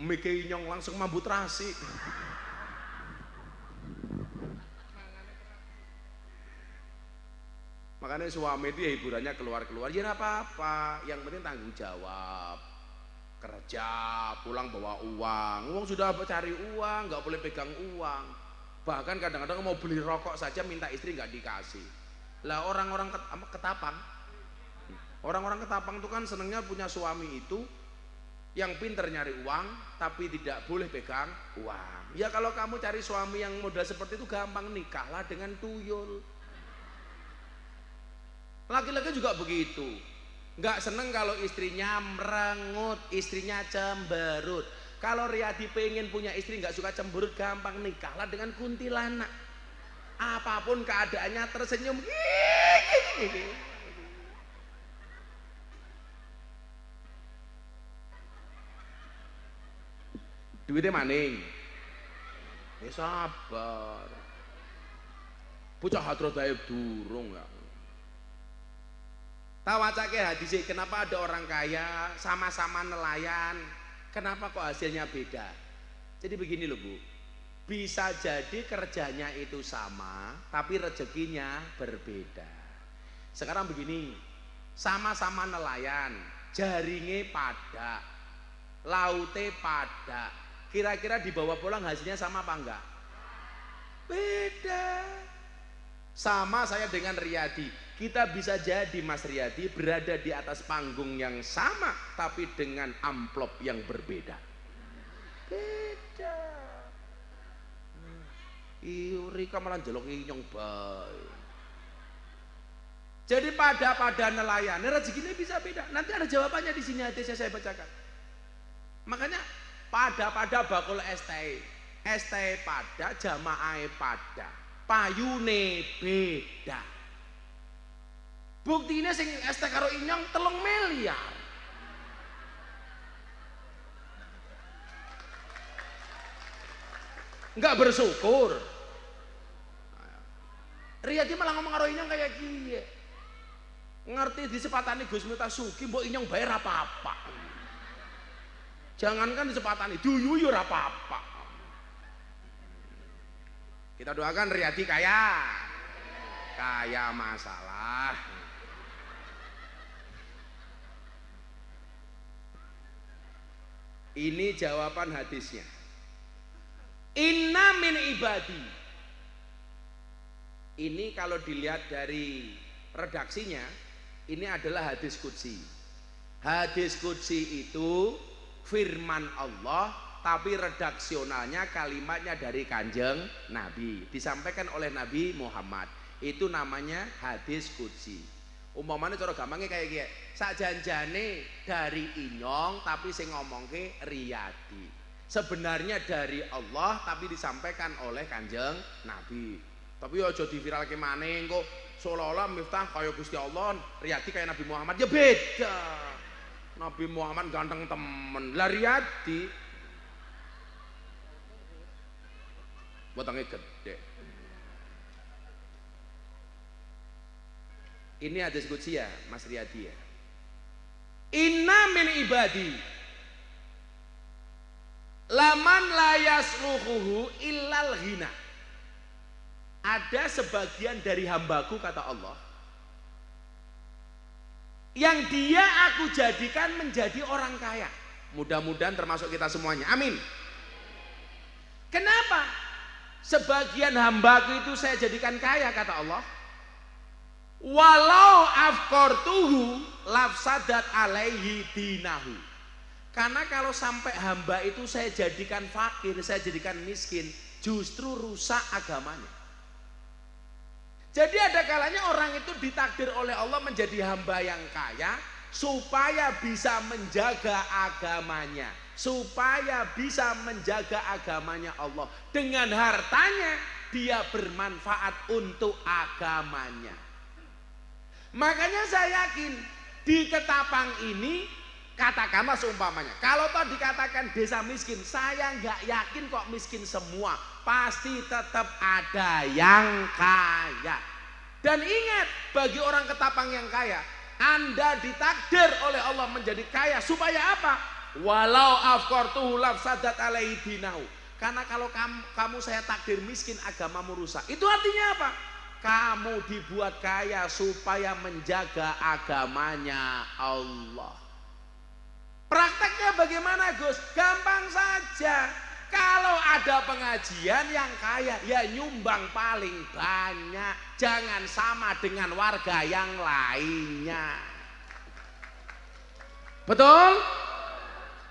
Mike Inyong langsung mambut rasi. Makanya suami itu ya hiburannya keluar-keluar, ya apa-apa, yang penting tanggung jawab. Kerja, pulang bawa uang sudah cari uang, nggak boleh pegang uang. Bahkan kadang-kadang mau beli rokok saja minta istri nggak dikasih. Lah orang-orang ketapang, orang-orang ketapang itu kan senengnya punya suami itu yang pinter nyari uang tapi tidak boleh pegang uang. Ya kalau kamu cari suami yang modal seperti itu gampang, nikahlah dengan tuyul. Laki-laki juga begitu. Nggak seneng kalau istrinya merengut, istrinya cemberut. Kalau Riyadi pengen punya istri nggak suka cemberut, gampang, nikahlah dengan kuntilanak. Apapun keadaannya tersenyum. Duitnya maning. Ya sabar. Bocah hadrat ae durung ya. Tawacake hadis, kenapa ada orang kaya sama-sama nelayan, kenapa kok hasilnya beda? Jadi begini loh Bu, bisa jadi kerjanya itu sama tapi rezekinya berbeda. Sekarang begini, sama-sama nelayan, jaringnya pada, laute pada, kira-kira dibawa pulang hasilnya sama apa enggak? Beda. Sama saya dengan Riyadi, kita bisa jadi Mas Riyadi berada di atas panggung yang sama tapi dengan amplop yang berbeda. Beda. Rika malah jelok Inyong bae. Jadi pada nelayan, rezekinya bisa beda. Nanti ada jawabannya di sini, hadisnya saya bacakan. Makanya pada bakul ST pada, jamaah pada, payune beda. Buktinya sing ST karo Inyong 3 miliar. Enggak bersyukur. Riyadi malah ngomong karo Inyong kayak gini. Ngerti disepatani Gus Miftah Sugih mbok Inyong bayar apa-apa. Jangankan disepatani duyuyur apa-apa. Kita doakan Riyadi kaya masalah. Ini jawaban hadisnya. Inna min ibadi. Ini kalau dilihat dari redaksinya, ini adalah hadis qudsi. Hadis qudsi itu firman Allah, tapi redaksionalnya kalimatnya dari Kanjeng Nabi, disampaikan oleh Nabi Muhammad. Itu namanya hadis qudsi. Umpamanya cara gampangnya kayak gini, sakjanjane dari Inyong tapi sing ngomongke Riyadi. Sebenarnya dari Allah tapi disampaikan oleh Kanjeng Nabi. Tapi aja diviralke maning kok seolah-olah Miftah kaya Gusti Allah, Riyadi kayak Nabi Muhammad. Ya beda. Nabi Muhammad ganteng temen. Lah Riyadi botongnya gede. Ini hadis qudsi ya Mas Riyadi ya. Inna min ibadi laman layas ruhuhu illal ghina. Ada sebagian dari hambaku kata Allah yang dia aku jadikan menjadi orang kaya. Mudah-mudahan termasuk kita semuanya, amin. Kenapa? Sebagian hambaku itu saya jadikan kaya kata Allah. Walau afqartuhu lafsadat alaihi dinahu. Karena kalau sampai hamba itu saya jadikan fakir, saya jadikan miskin, justru rusak agamanya. Jadi ada kalanya orang itu ditakdir oleh Allah menjadi hamba yang kaya supaya bisa menjaga agamanya, supaya bisa menjaga agamanya Allah. Dengan hartanya dia bermanfaat untuk agamanya. Makanya saya yakin di Ketapang ini, katakanlah seumpamanya, kalau toh dikatakan desa miskin, saya nggak yakin kok miskin semua, pasti tetap ada yang kaya. Dan ingat, bagi orang Ketapang yang kaya, Anda ditakdir oleh Allah menjadi kaya supaya apa? Walau afqartuhu lafsadat alaihi dinahu. Karena kalau kamu saya takdir miskin, agamamu rusak. Itu artinya apa? Kamu dibuat kaya supaya menjaga agamanya Allah. Prakteknya bagaimana, Gus? Gampang saja. Kalau ada pengajian yang kaya, ya nyumbang paling banyak. Jangan sama dengan warga yang lainnya. Betul?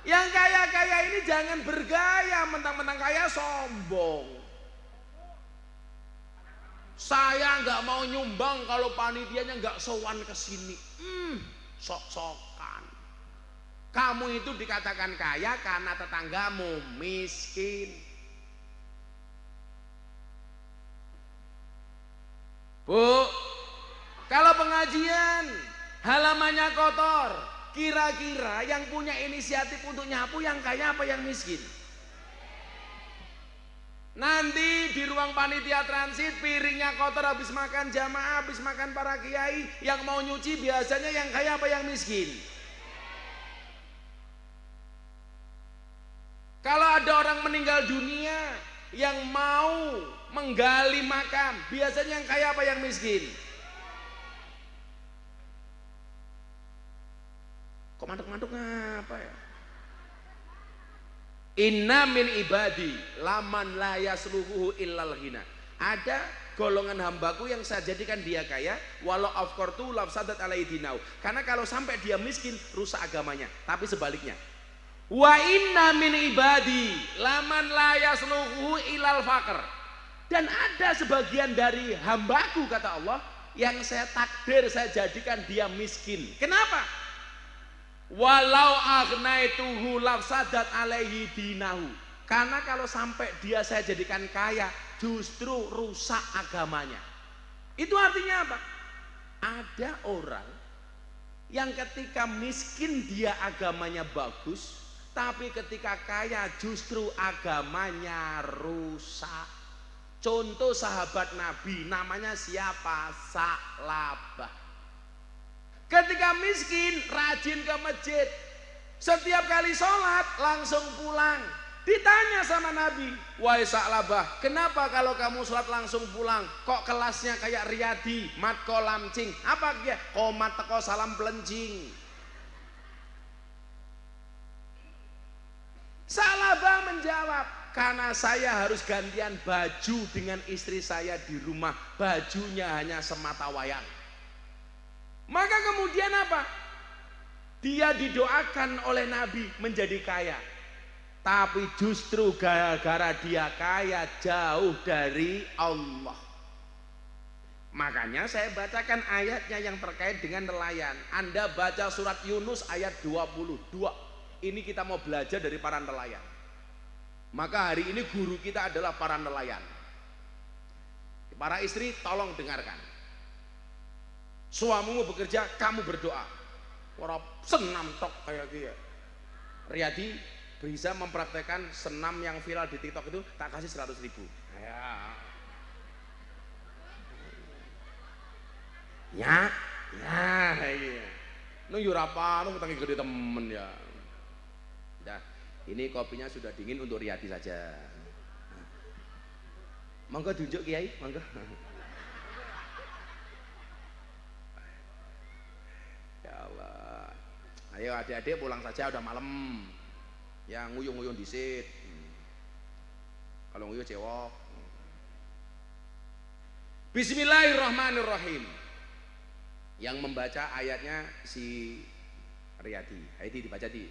Yang kaya-kaya ini jangan bergaya, mentang-mentang kaya sombong. Saya nggak mau nyumbang kalau panitianya nggak sowan ke sini. Sok-sokan. Kamu itu dikatakan kaya karena tetanggamu miskin. Bu, kalau pengajian halamannya kotor, kira-kira yang punya inisiatif untuk nyapu yang kaya apa yang miskin? Nanti di ruang panitia transit piringnya kotor habis makan jamaah, habis makan para kiai, yang mau nyuci biasanya yang kaya apa yang miskin? Kalau ada orang meninggal dunia yang mau menggali makam, biasanya yang kaya apa yang miskin? Kok mantuk-mantuk apa ya? Inna min ibadi laman la yasluhu illal ghina. Ada golongan hambaku yang saya jadikan dia kaya, walau afqartu lafsadat alaihi dinau. Karena kalau sampai dia miskin, rusak agamanya. Tapi sebaliknya, wa inna min ibadi laman la yasluhu ilal faqr. Dan ada sebagian dari hambaku, kata Allah, yang saya takdir, saya jadikan dia miskin. Kenapa? Walau agnaituhu lafsadat alaihi dinahu. Karena kalau sampai dia saya jadikan kaya, justru rusak agamanya. Itu artinya apa? Ada orang yang ketika miskin dia agamanya bagus, tapi ketika kaya justru agamanya rusak. Contoh sahabat Nabi, namanya siapa? Sa'labah. Ketika miskin rajin ke masjid, setiap kali sholat langsung pulang. Ditanya sama Nabi, wahai Sa'labah, kenapa kalau kamu sholat langsung pulang? Kok kelasnya kayak Riyadi, mat ko lamcing? Apa dia? Komat teko salam pelencing. Sa'labah menjawab, karena saya harus gantian baju dengan istri saya di rumah. Bajunya hanya semata wayang. Maka kemudian apa? Dia didoakan oleh Nabi menjadi kaya. Tapi justru gara-gara dia kaya jauh dari Allah. Makanya saya bacakan ayatnya yang terkait dengan nelayan. Anda baca surat Yunus ayat 22. Ini kita mau belajar dari para nelayan. Maka hari ini guru kita adalah para nelayan. Para istri tolong dengarkan. Suamimu bekerja, kamu berdoa. Orang senam tok kayak gitu. Riyadi bisa mempraktekkan senam yang viral di TikTok itu, tak kasih 100.000. Ya, iya. Nunggu apa? Nunggu tangi gede temen ya. Nah, ini kopinya sudah dingin untuk Riyadi saja. Monggo tunjuk Kiai, monggo. Ya Allah. Ayo adik-adik pulang saja, udah malam. Ya nguyung-nguyung disit. Kalau nguyuh cewek. Bismillahirrahmanirrahim. Yang membaca ayatnya si Riyadi. Ayo dibaca di.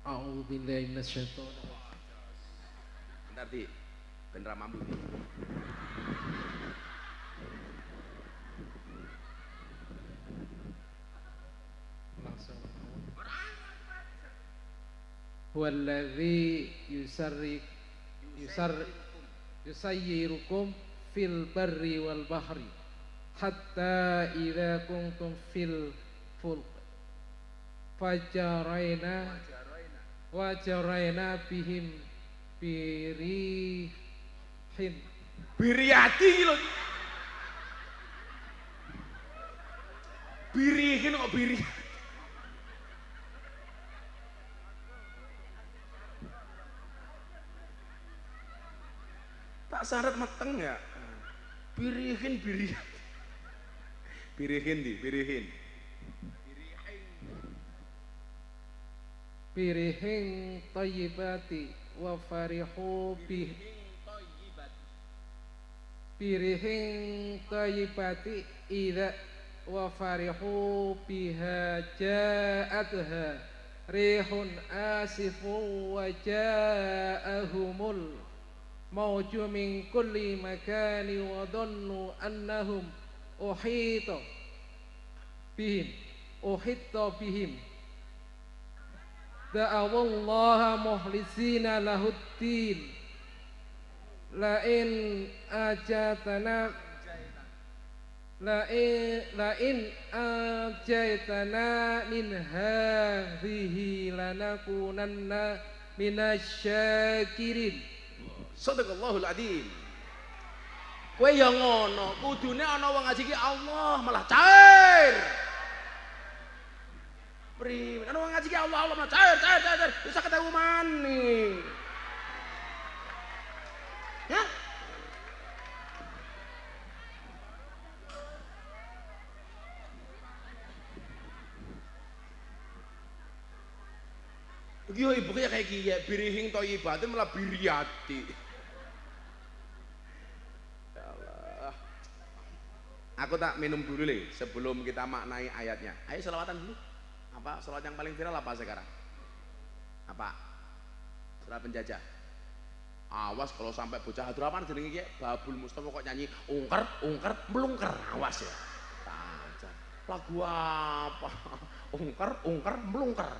A'udzubillahi minasyaitonir rajim. Bentar di. Bener mampu di. Langsung. Huwallazi yusayyirukum fil barri wal bahri hatta idza kuntum fil fulk wajaraina bihim birihin Biriyadi lho. Birihin kok biri. Tak syarat meteng ya. Birihin birihin. Birihin di, birihin. Birihin thayyibati wa farihu bih. Birihin thayyibati idza wa farihu biha ja'atha rihun asifun wa ja'ahumul mawju min kulli makani wa dhannu annahum uhita bihim da'awallaha muhlisina lahuddin la'in ajatana min hadhihi lanakunanna minasyakirin. Sadaqallahul adzim. Kowe ya ngono, kudune ana wong ngaji ki Allah malah cair. Primen, ana wong ngaji ki Allah malah cair. Bisa ketemu maning. Ya? Iki yo ibuke kayak kiye, birihing thayyibate malah biriyati. Ya Allah. Aku tak minum dulu nih sebelum kita maknai ayatnya. Ayo selawatan dulu. Apa selawat yang paling viral apa sekarang? Apa? Surah Penjajah. Awas kalau sampai bocah hadrapan jenenge iki Babul Mustofa kok nyanyi ungker melungker. Awas ya. Tajar. Lagu apa? Ungker melungker.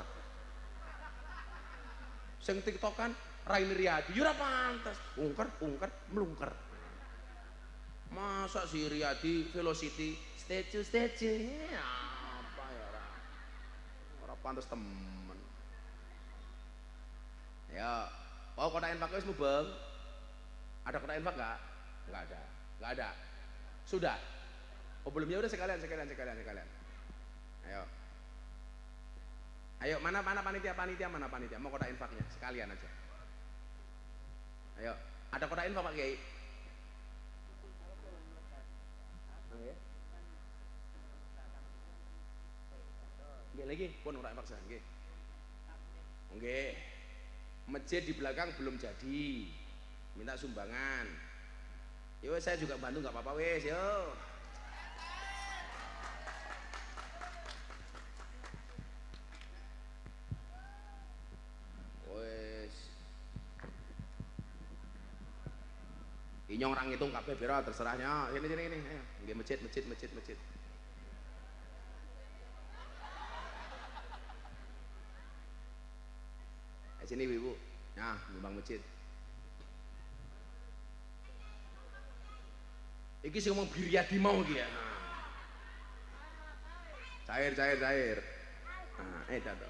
Sing tiktokan Raini Riyadi yo ora pantes. Ungker melungker. Masa si Riyadi Velocity statue apa ya ora pantes temen. Ya, mau kotak infak wis mubeng? Ada kotak infak enggak? Enggak ada. Sudah. Oh belum, ya udah sekalian. Ayo, mana panitia mana panitia? Mau kotak infaknya sekalian aja. Ayo, ada kotak infak Pak Kiai? Nggih lagi, pun kotak infak saya nggih. Nggih. Masjid di belakang belum jadi. Minta sumbangan. Yo saya juga bantu enggak apa-apa wes, yo. Inyong orang ngitung kabeh biro terserahnya. Ini. Ayo, nggih masjid. Sini Ibu. Nah, nyumbang masjid. Iki sing ngomong Biryadi mau iki ya. Cair. Nah, dato.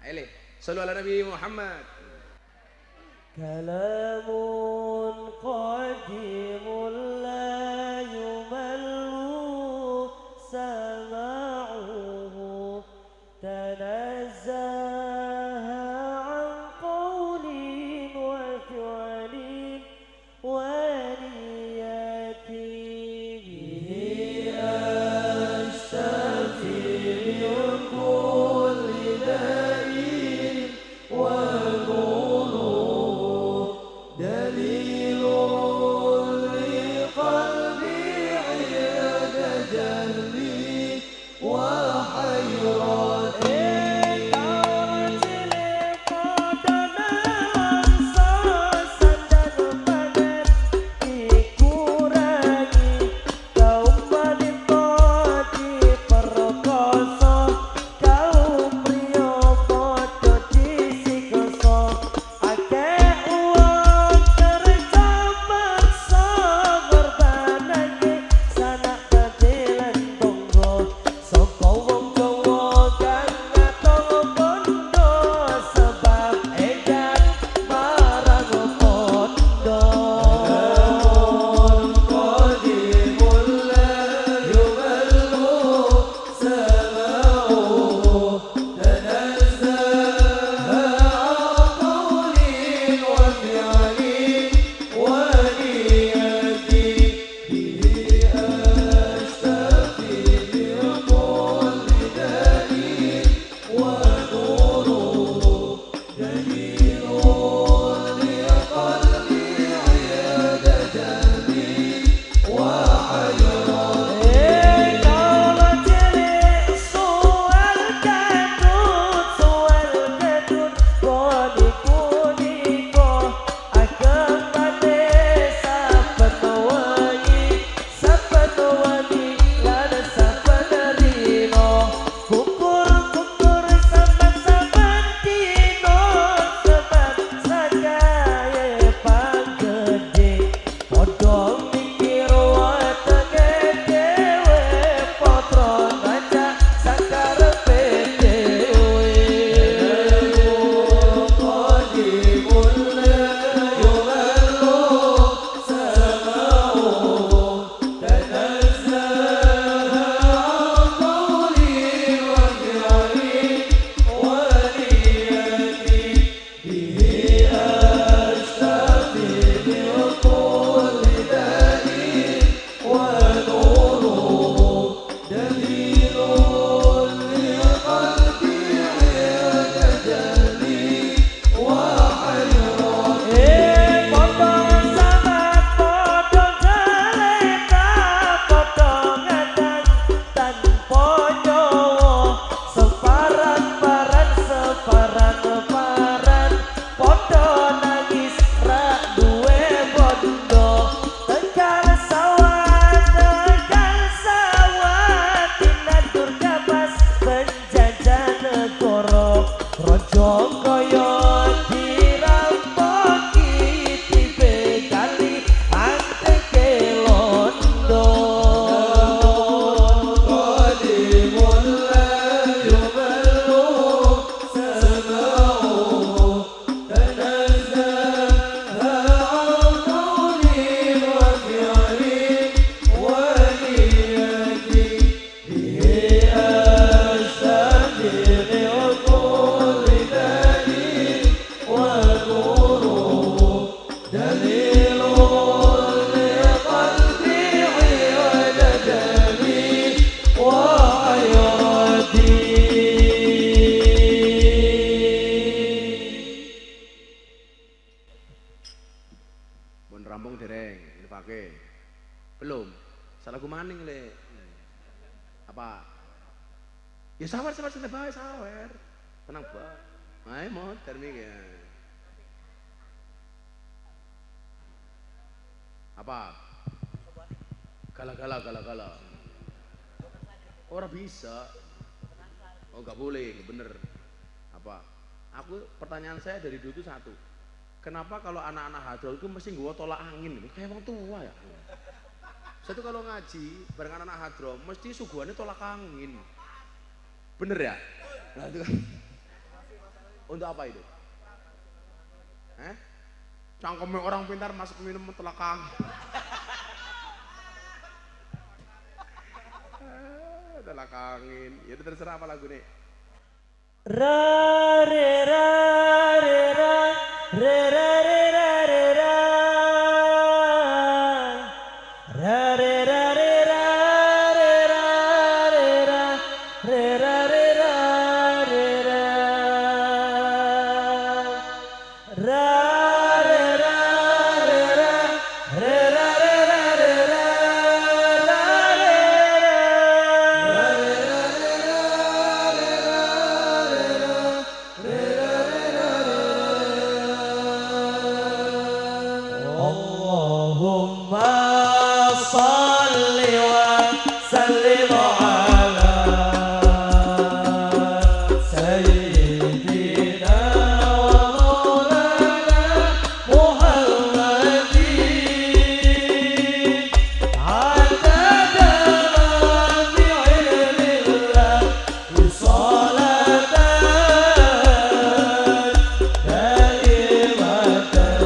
Ayo le. Shallu ala Nabi Muhammad. كلام قديم لا يمل سماعه تنزه عن قول وفعل ونية به أشتفي من كل داء ونور Mun rampung dereng, infake. Belum. Salah maning le. Apa? Ya sawer santai bae sawer. Tenang bae. Ae mau termik ya. Apa? Gala. Orang bisa. Oh nggak boleh, bener. Apa? Aku pertanyaan saya dari dulu itu satu. Kenapa kalau anak-anak hadroh itu mesti gua tolak angin? Kayak orang tua ya. Saya tuh kalau ngaji bareng anak-anak hadroh mesti suguhannya tolak angin. Bener ya? Nah itu kan. Untuk apa itu? Cangkemnya orang pintar masuk minum tolak angin. Tolak angin. Ya udah terserah apa lagu nih. Ra re ra re ra re ra re ra re ra ra re ra re ra re ra re ra re ra re ra re ra ra re ra re ra re ra re ra re ra Allahumma salli wa sallim ala sayyidina wa maulana Muhammadin adada ma fi ilmillah salatan daimatan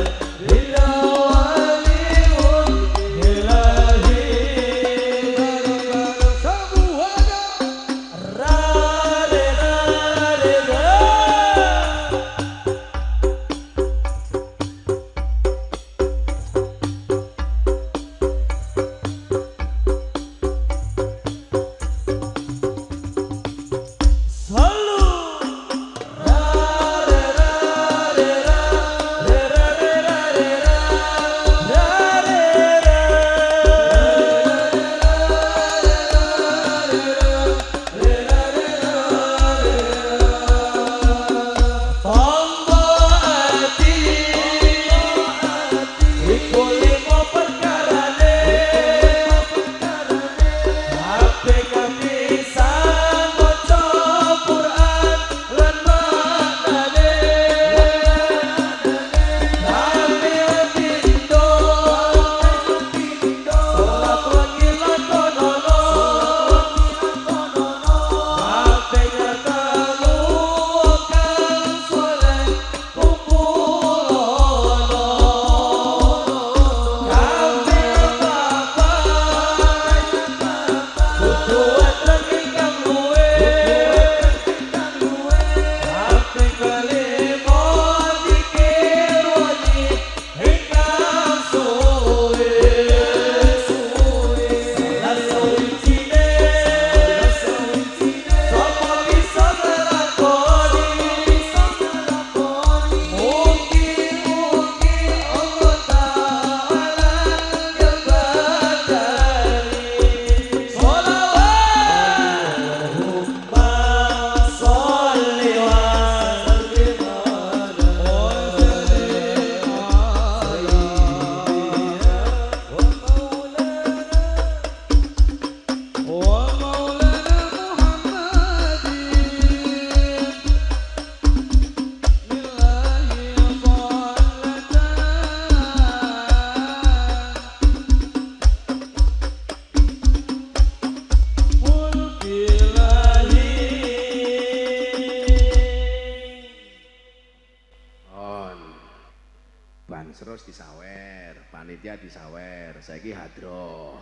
Banseros disawer, panitia disawer, saiki hadroh.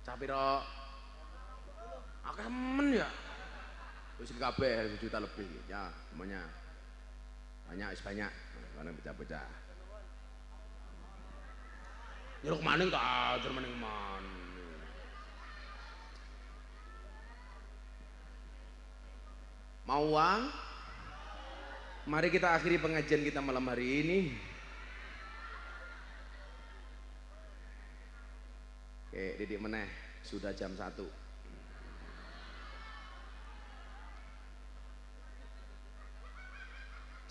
Capiro? Terus kabeh 1 juta lebih ya semuanya. Banyak, mana pecah-pecah. Nyeruk maning ta, maning man. Mau uang? Mari kita akhiri pengajian kita malam hari ini. Oke, didik meneh, sudah jam 1.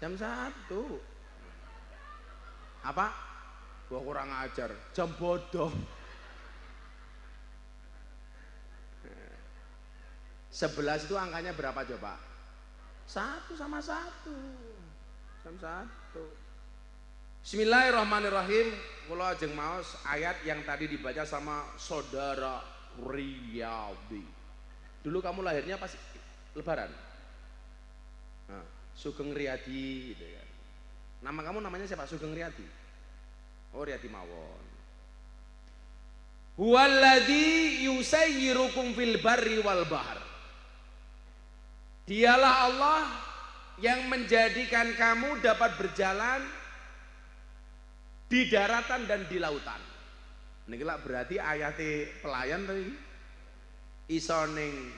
Jam 1. Apa? Gua kurang ajar. Jam bodoh. 11 itu angkanya berapa coba? 1 sama 1. Jam 1. Bismillahirrahmanirrahim. Kula ajeng maos ayat yang tadi dibaca sama saudara Riyadi. Dulu kamu lahirnya pas Lebaran? Nah, Sugeng Riyadi gitu ya. Nama kamu namanya siapa? Sugeng Riyadi. Oh, Riyadi mawon. Huwallazi yusayyirukum fil barri wal bahr. Dialah Allah yang menjadikan kamu dapat berjalan di daratan dan di lautan. Niki lak berarti ayate pelayan tadi. Iso ning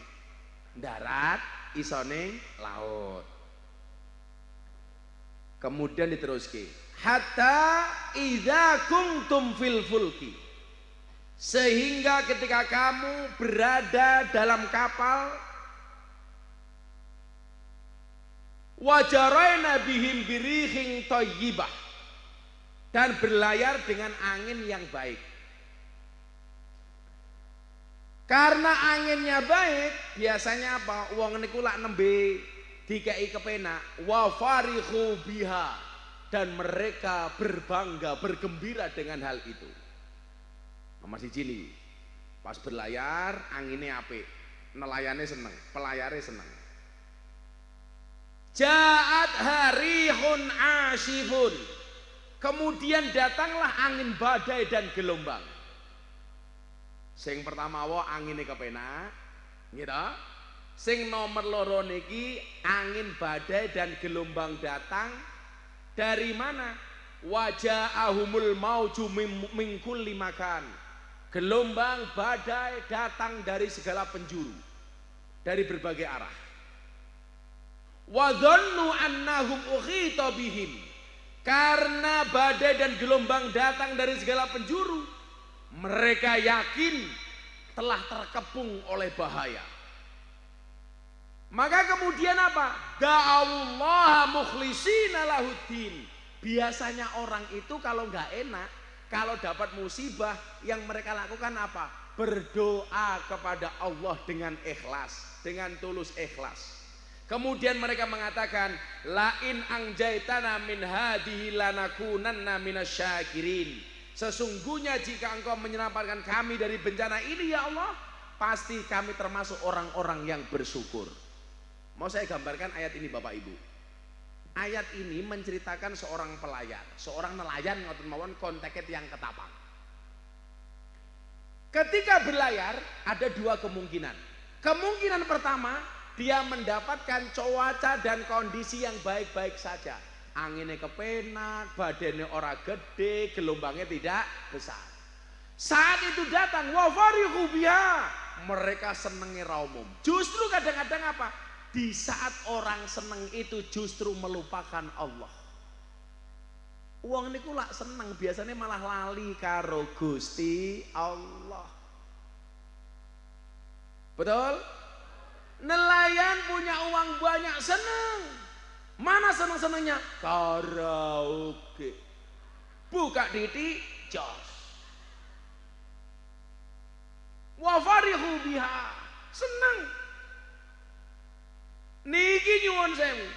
darat, iso ning laut. Kemudian diteruski. Hatta idza kuntum fil fulki. Sehingga ketika kamu berada dalam kapal, wajaraina bihim birihin thayyibah, dan berlayar dengan angin yang baik. Karena anginnya baik, biasanya apa? Wong niku lak nembe dikei kepenak, wa farihu biha, dan mereka berbangga, bergembira dengan hal itu. Nomor siji nih, pas berlayar anginnya apik, nelayannya seneng, pelayarnya seneng. Ja'at harihun asifun. Kemudian datanglah angin badai dan gelombang. Sing pertama wa angine kepenak, gitu. Sing nomor loro niki angin badai dan gelombang datang dari mana? Waja'ahumul mauju min kulli makan. Gelombang badai datang dari segala penjuru, dari berbagai arah. Wa dhannu annahum ukhita bihim. Karena badai dan gelombang datang dari segala penjuru, mereka yakin telah terkepung oleh bahaya. Maka kemudian apa? Da'allaha mukhlishina lahuddin. Biasanya orang itu kalau nggak enak, kalau dapat musibah, yang mereka lakukan apa? Berdoa kepada Allah dengan ikhlas, dengan tulus ikhlas. Kemudian mereka mengatakan, lain angjaitana min hadhihi lanakunanna minasyakirin. Sesungguhnya jika engkau menyelamatkan kami dari bencana ini ya Allah, pasti kami termasuk orang-orang yang bersyukur. Mau saya gambarkan ayat ini Bapak Ibu. Ayat ini menceritakan seorang pelayar, seorang nelayan ngoten mawon konteket yang ketapang. Ketika berlayar ada dua kemungkinan. Kemungkinan pertama, dia mendapatkan cuaca dan kondisi yang baik-baik saja. Anginnya kepenak, badannya ora gede, gelombangnya tidak besar. Saat itu datang wa farihu biha, mereka senengi raumum. Justru kadang-kadang apa? Di saat orang seneng itu justru melupakan Allah. Wong niku lak seneng biasanya malah lali karo Gusti Allah. Betul? Nelayan punya uang banyak seneng. Mana seneng-senengnya? Karaoke. Buka titik jos. Wa farihu biha. Seneng. Niki nyuwun sewu.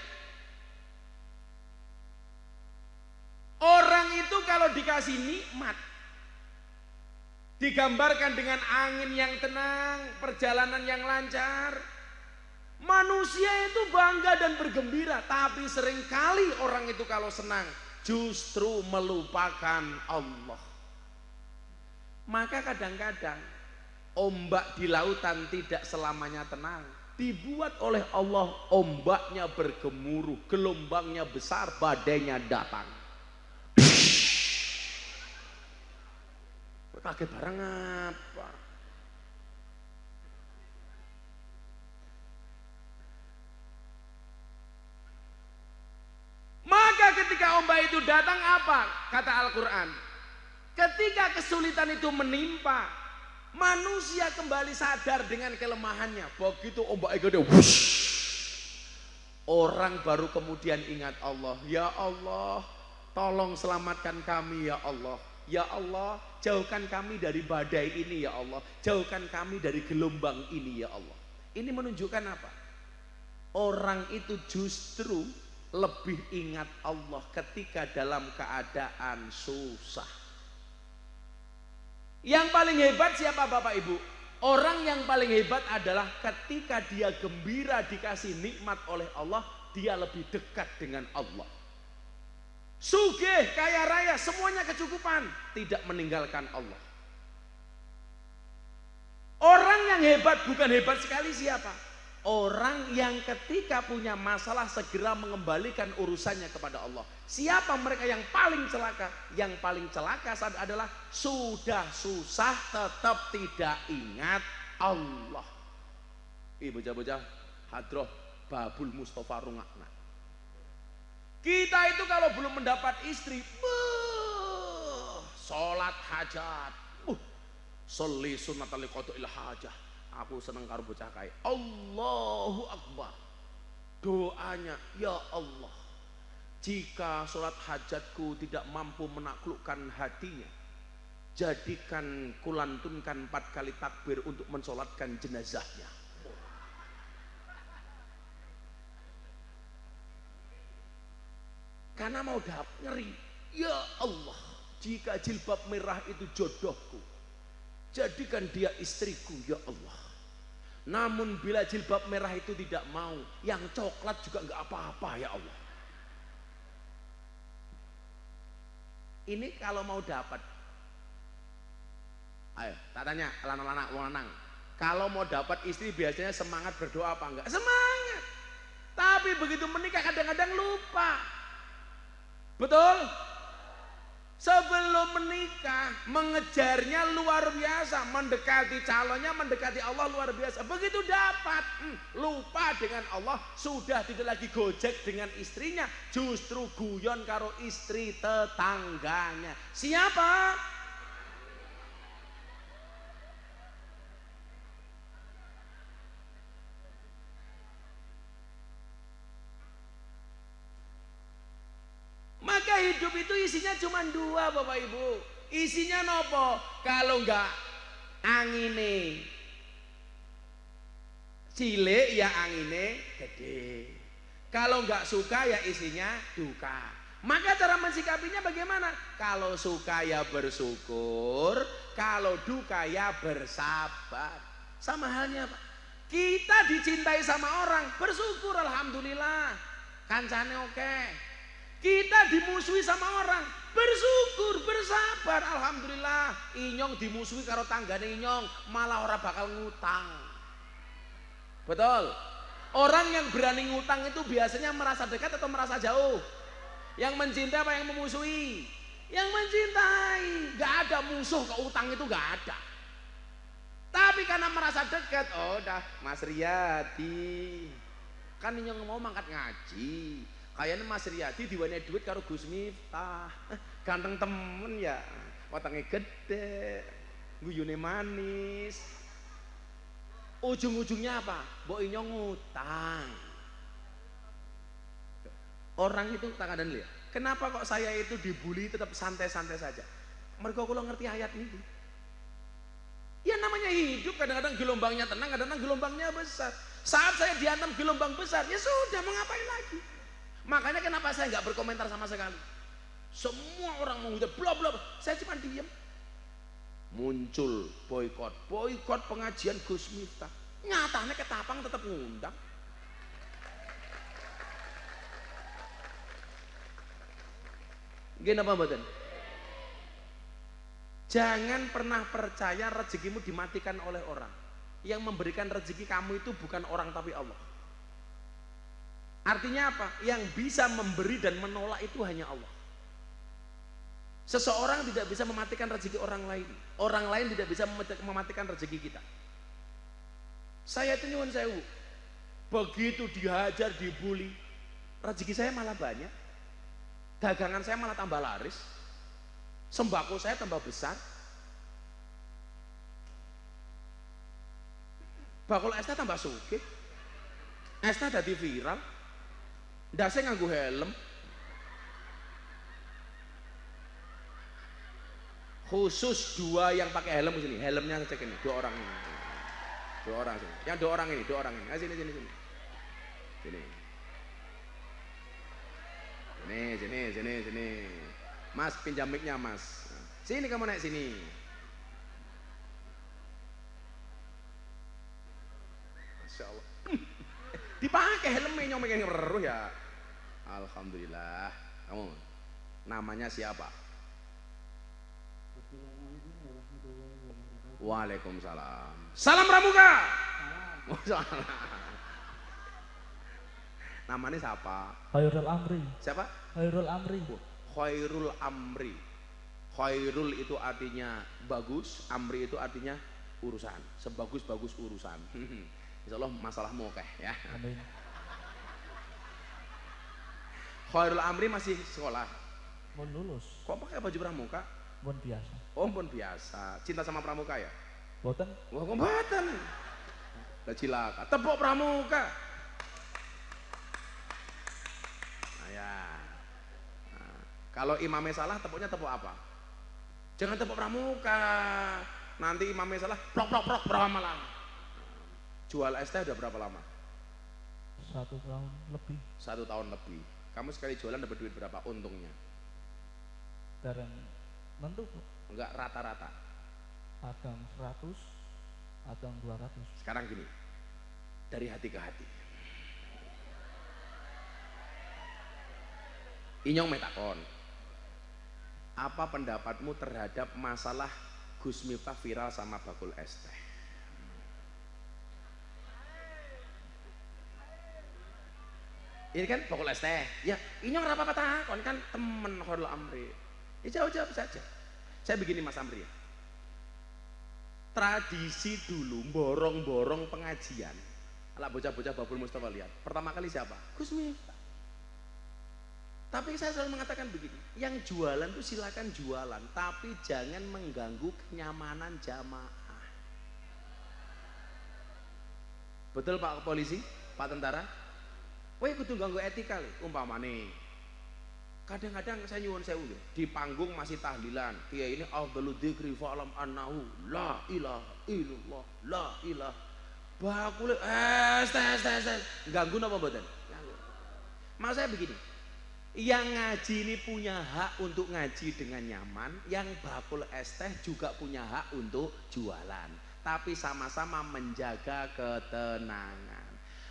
Orang itu kalau dikasih nikmat, digambarkan dengan angin yang tenang, perjalanan yang lancar, manusia itu bangga dan bergembira. Tapi seringkali orang itu kalau senang justru melupakan Allah. Maka kadang-kadang ombak di lautan tidak selamanya tenang. dibuat oleh Allah, ombaknya bergemuruh, gelombangnya besar, badainya datang. Kaget barang apa? Maka ketika ombak itu datang apa? Kata Al-Quran, ketika kesulitan itu menimpa, manusia kembali sadar dengan kelemahannya. Begitu ombak itu wush, orang baru kemudian ingat Allah. Ya Allah, tolong selamatkan kami ya Allah. Ya Allah, jauhkan kami dari badai ini ya Allah. Jauhkan kami dari gelombang ini ya Allah. Ini menunjukkan apa? Orang itu justru lebih ingat Allah ketika dalam keadaan susah. Yang paling hebat siapa Bapak Ibu? Orang yang paling hebat adalah ketika dia gembira dikasih nikmat oleh Allah, dia lebih dekat dengan Allah. Sugih, kaya raya, semuanya kecukupan, tidak meninggalkan Allah. Orang yang hebat bukan hebat sekali siapa? Orang yang ketika punya masalah segera mengembalikan urusannya kepada Allah. Siapa mereka yang paling celaka? Yang paling celaka adalah sudah susah tetap tidak ingat Allah. Bocah-bocah hadroh babul Mustafa rungakna. Kita itu kalau belum mendapat istri, sholat hajat, sholli sunnatal liqada'il hajah. Aku seneng karo bocah kae. Allahu Akbar. Doanya, ya Allah, jika sholat hajatku tidak mampu menaklukkan hatinya, jadikan kulantunkan 4 kali takbir untuk mensolatkan jenazahnya. Karena mau dapat ngeri. Ya Allah, jika jilbab merah itu jodohku, jadikan dia istriku ya Allah. Namun bila jilbab merah itu tidak mau, yang coklat juga nggak apa-apa ya Allah. Ini kalau mau dapat, ayo tak tanya anak-anak wong lanang, kalau mau dapat istri biasanya semangat berdoa apa enggak? Semangat. Tapi begitu menikah kadang-kadang lupa. Betul? Sebelum menikah mengejarnya luar biasa, mendekati calonnya, mendekati Allah luar biasa. Begitu dapat lupa dengan Allah, sudah tidak lagi gojek dengan istrinya, justru guyon karo istri tetangganya. Siapa? Maka hidup itu isinya cuma 2 Bapak Ibu. Isinya nopo? Kalau enggak angine cilik ya angine gede. Kalau enggak suka ya isinya duka. Maka cara mensikapinya bagaimana? Kalau suka ya bersyukur, kalau duka ya bersabar. Sama halnya Pak. Kita dicintai sama orang, bersyukur alhamdulillah. Kancane oke. Kita dimusuhi sama orang, bersyukur, bersabar, alhamdulillah. Inyong dimusuhi karo tanggane inyong, malah orang bakal ngutang. Betul? Orang yang berani ngutang itu biasanya merasa dekat atau merasa jauh? Yang mencintai apa yang memusuhi? Yang mencintai. Gak ada musuh ke utang itu, gak ada. Tapi karena merasa dekat, oh dah Mas Riyadi, kan inyong mau mangkat ngaji. Kayaknya Mas Riyadi diwane duit karo Gus Miftah. Ganteng temen ya, wetenge gede, guyune manis. Ujung-ujungnya apa? Mbok inyong ngutang. Orang itu tangan lihat. Kenapa kok saya itu dibully tetap santai-santai saja? Mergo kula ngerti ayat ini. Ya namanya hidup, kadang-kadang gelombangnya tenang, kadang-kadang gelombangnya besar. Saat saya dihantam gelombang besar, ya sudah, mau ngapain lagi? Makanya kenapa saya nggak berkomentar sama sekali. Semua orang menghujat, bla bla, saya cuma diam. Muncul boykot pengajian Gus Miftah. Nyatanya ketapang tetap ngundang. Gini apa mboten? Jangan pernah percaya rezekimu dimatikan oleh orang. Yang memberikan rezeki kamu itu bukan orang tapi Allah. Artinya apa? Yang bisa memberi dan menolak itu hanya Allah. Seseorang tidak bisa mematikan rezeki orang lain. Orang lain tidak bisa mematikan rezeki kita. Saya itu nyuwun sewu. Begitu dihajar, dibully, rezeki saya malah banyak. Dagangan saya malah tambah laris. Sembako saya tambah besar. Bakul esnya tambah sugih. Esnya dadi viral. Ndase nganggo helm. Khusus 2 yang pakai helm di sini. Helmnya cek ini, 2 orang ini. 2 orang sini. Yang 2 orang ini, 2 orang ini. Sini. Sini. Mas, pinjam mic-nya, Mas. Sini kamu naik sini. Masya Allah. Dipakai helmnya nyomek yang beruh ya. Alhamdulillah. Kamu namanya siapa? Waalaikumsalam. Salam Pramuka. Namanya siapa? Khairul Amri. Siapa? Khairul Amri. Khairul Amri. Khairul itu artinya bagus, Amri itu artinya urusan. Sebagus-bagus urusan. Insya Allah masalahmu oke ya. Amin. Khairul Amri masih sekolah. Mau lulus. Kok pakai baju pramuka? Pun biasa. Oh pun biasa. Cinta sama pramuka ya? Boten. Wah kok mboten. Lah cilaka. Tepuk pramuka. Nah, ya. Nah, kalau imamnya salah tepuknya tepuk apa? Jangan tepuk pramuka. Nanti imamnya salah prok berapa lama? Jual es teh udah berapa lama? 1 tahun lebih. 1 tahun lebih. Kamu sekali jualan dapat duit berapa untungnya? Barang nentu Enggak rata-rata. kadang 100, kadang 200. Sekarang gini, dari hati ke hati. Inyong metakon, apa pendapatmu terhadap masalah Gus Miftah viral sama bakul es teh? Ini kan bakul es teh, ya inyong apa-apa takon kan temen Khairul Amri. Ya jawab saja. Saya begini Mas Amri ya. Tradisi dulu borong-borong pengajian. Ala bocah-bocah Babul Mustafa lihat. Pertama kali siapa? Gus Miftah. Tapi saya selalu mengatakan begini, yang jualan itu silakan jualan, tapi jangan mengganggu kenyamanan jamaah. Betul Pak Polisi, Pak Tentara? Wah, kudu ganggu etika lho, umpamane. Kadang-kadang saya nyuwun sewu di panggung masih tahlilan. Kiai ini afdalu dzikri fa'lam annahu la ilaha illallah, la ilaha. Bakule tes. Ganggu napa mboten? Ganggu. Maksud saya begini. Yang ngaji ini punya hak untuk ngaji dengan nyaman, yang bakul es teh juga punya hak untuk jualan. Tapi sama-sama menjaga ketenangan.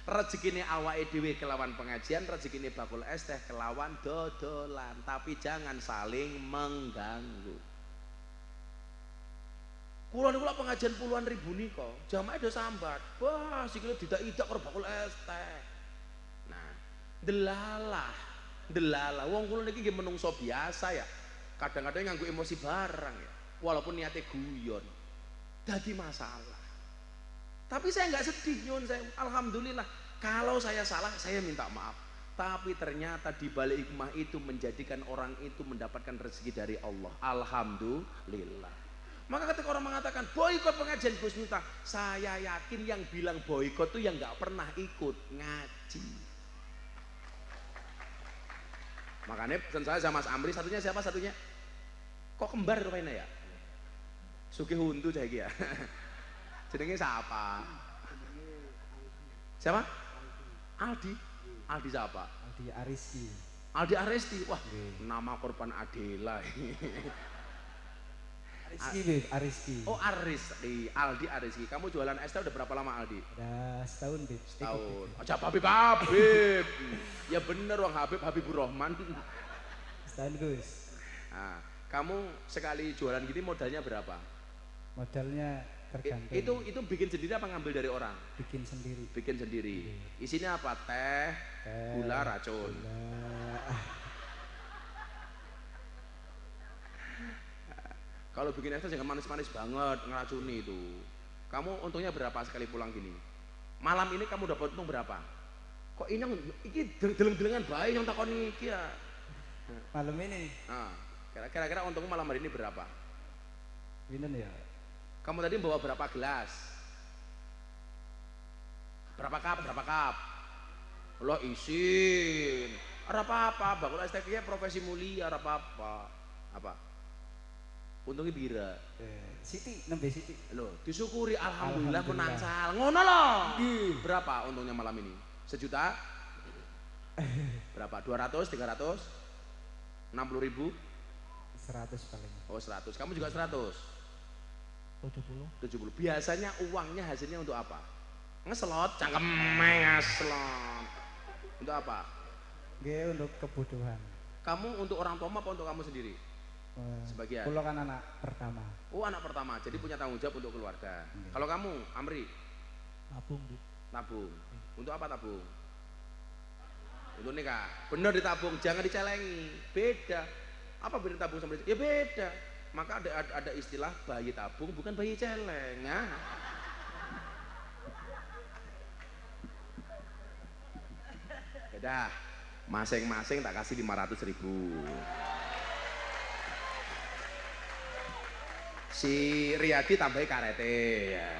Rezekine awake dhewe kelawan pengajian, rezekine bakul es teh kelawan dodolan, tapi jangan saling mengganggu. Kula niku pengajian puluhan ribu nika, jamaah do sambat. Wah, sikile didak-idak karo bakul es teh. Nah, delalah. Wong kula niki nggih menungso biasa ya. Kadang-kadang nganggo emosi barang ya. Walaupun niate guyon. Dadi masalah. Tapi saya nggak sedih nyuwun saya. Alhamdulillah. Kalau saya salah saya minta maaf. Tapi ternyata di balik hikmah itu menjadikan orang itu mendapatkan rezeki dari Allah. Alhamdulillah. Maka ketika orang mengatakan boikot pengajian Gus Miftah, saya yakin yang bilang boikot itu yang nggak pernah ikut ngaji. Makanya pesan saya sama Mas Amri, satunya siapa satunya? Kok kembar rupanya ya? Sugihuntu saya ya. Jenenge siapa? Siapa? Aldi. Aldi siapa? Aldi Ariski. Aldi Aresti. Wah, nama korban Adela. Ariski. Oh, Ariski. Aldi Ariski. Kamu jualan es teh udah berapa lama, Aldi? Udah setahun, Bib. Setahun. Aja Habib. Ya bener Wang Habibur Rahman. Setahun, Gus. Nah, kamu sekali jualan gini modalnya berapa? Modalnya tergantung. Itu bikin sendiri apa ngambil dari orang? Bikin sendiri. Bikin sendiri. Isinya apa? Teh, gula, racun. Kalau bikin es teh jangan manis-manis banget, ngeracuni itu. Kamu untungnya berapa sekali pulang gini? Malam ini kamu dapat untung berapa? Kok ini deleng-delengan baik yang takoni iki ya. Malam ini. Nah, kira-kira untungmu malam hari ini berapa? Pinten ya? Kamu tadi bawa berapa gelas? Berapa cup? Berapa cup? Lo isin. Ada apa-apa, bakul es teh profesi mulia, ada apa-apa. Apa? Untungnya bira. Siti, nembe Siti. Loh, disyukuri alhamdulillah menang sal. Ngono loh. Berapa untungnya malam ini? 1 juta? Berapa? 200, 300? 60.000? 100 paling. Oh 100. Kamu juga 100? 70. 70. Biasanya uangnya hasilnya untuk apa? Ngeslot, cangkeme ngeslot. Untuk apa? Nggih untuk kebutuhan. Kamu untuk orang tua apa untuk kamu sendiri? Sebagian. Kulo kan anak pertama. Oh anak pertama, jadi punya tanggung jawab untuk keluarga. Kalau kamu, Amri? Nabung, Bu. Tabung. Untuk apa tabung? Untuk nikah. Bener ditabung, jangan dicelengi. Beda. Apa beda tabung sama ya beda. Maka ada istilah bayi tabung bukan bayi celeng. Ya. Beda. Masing-masing tak kasih 500.000. Si Riyadi tambahi karete ya.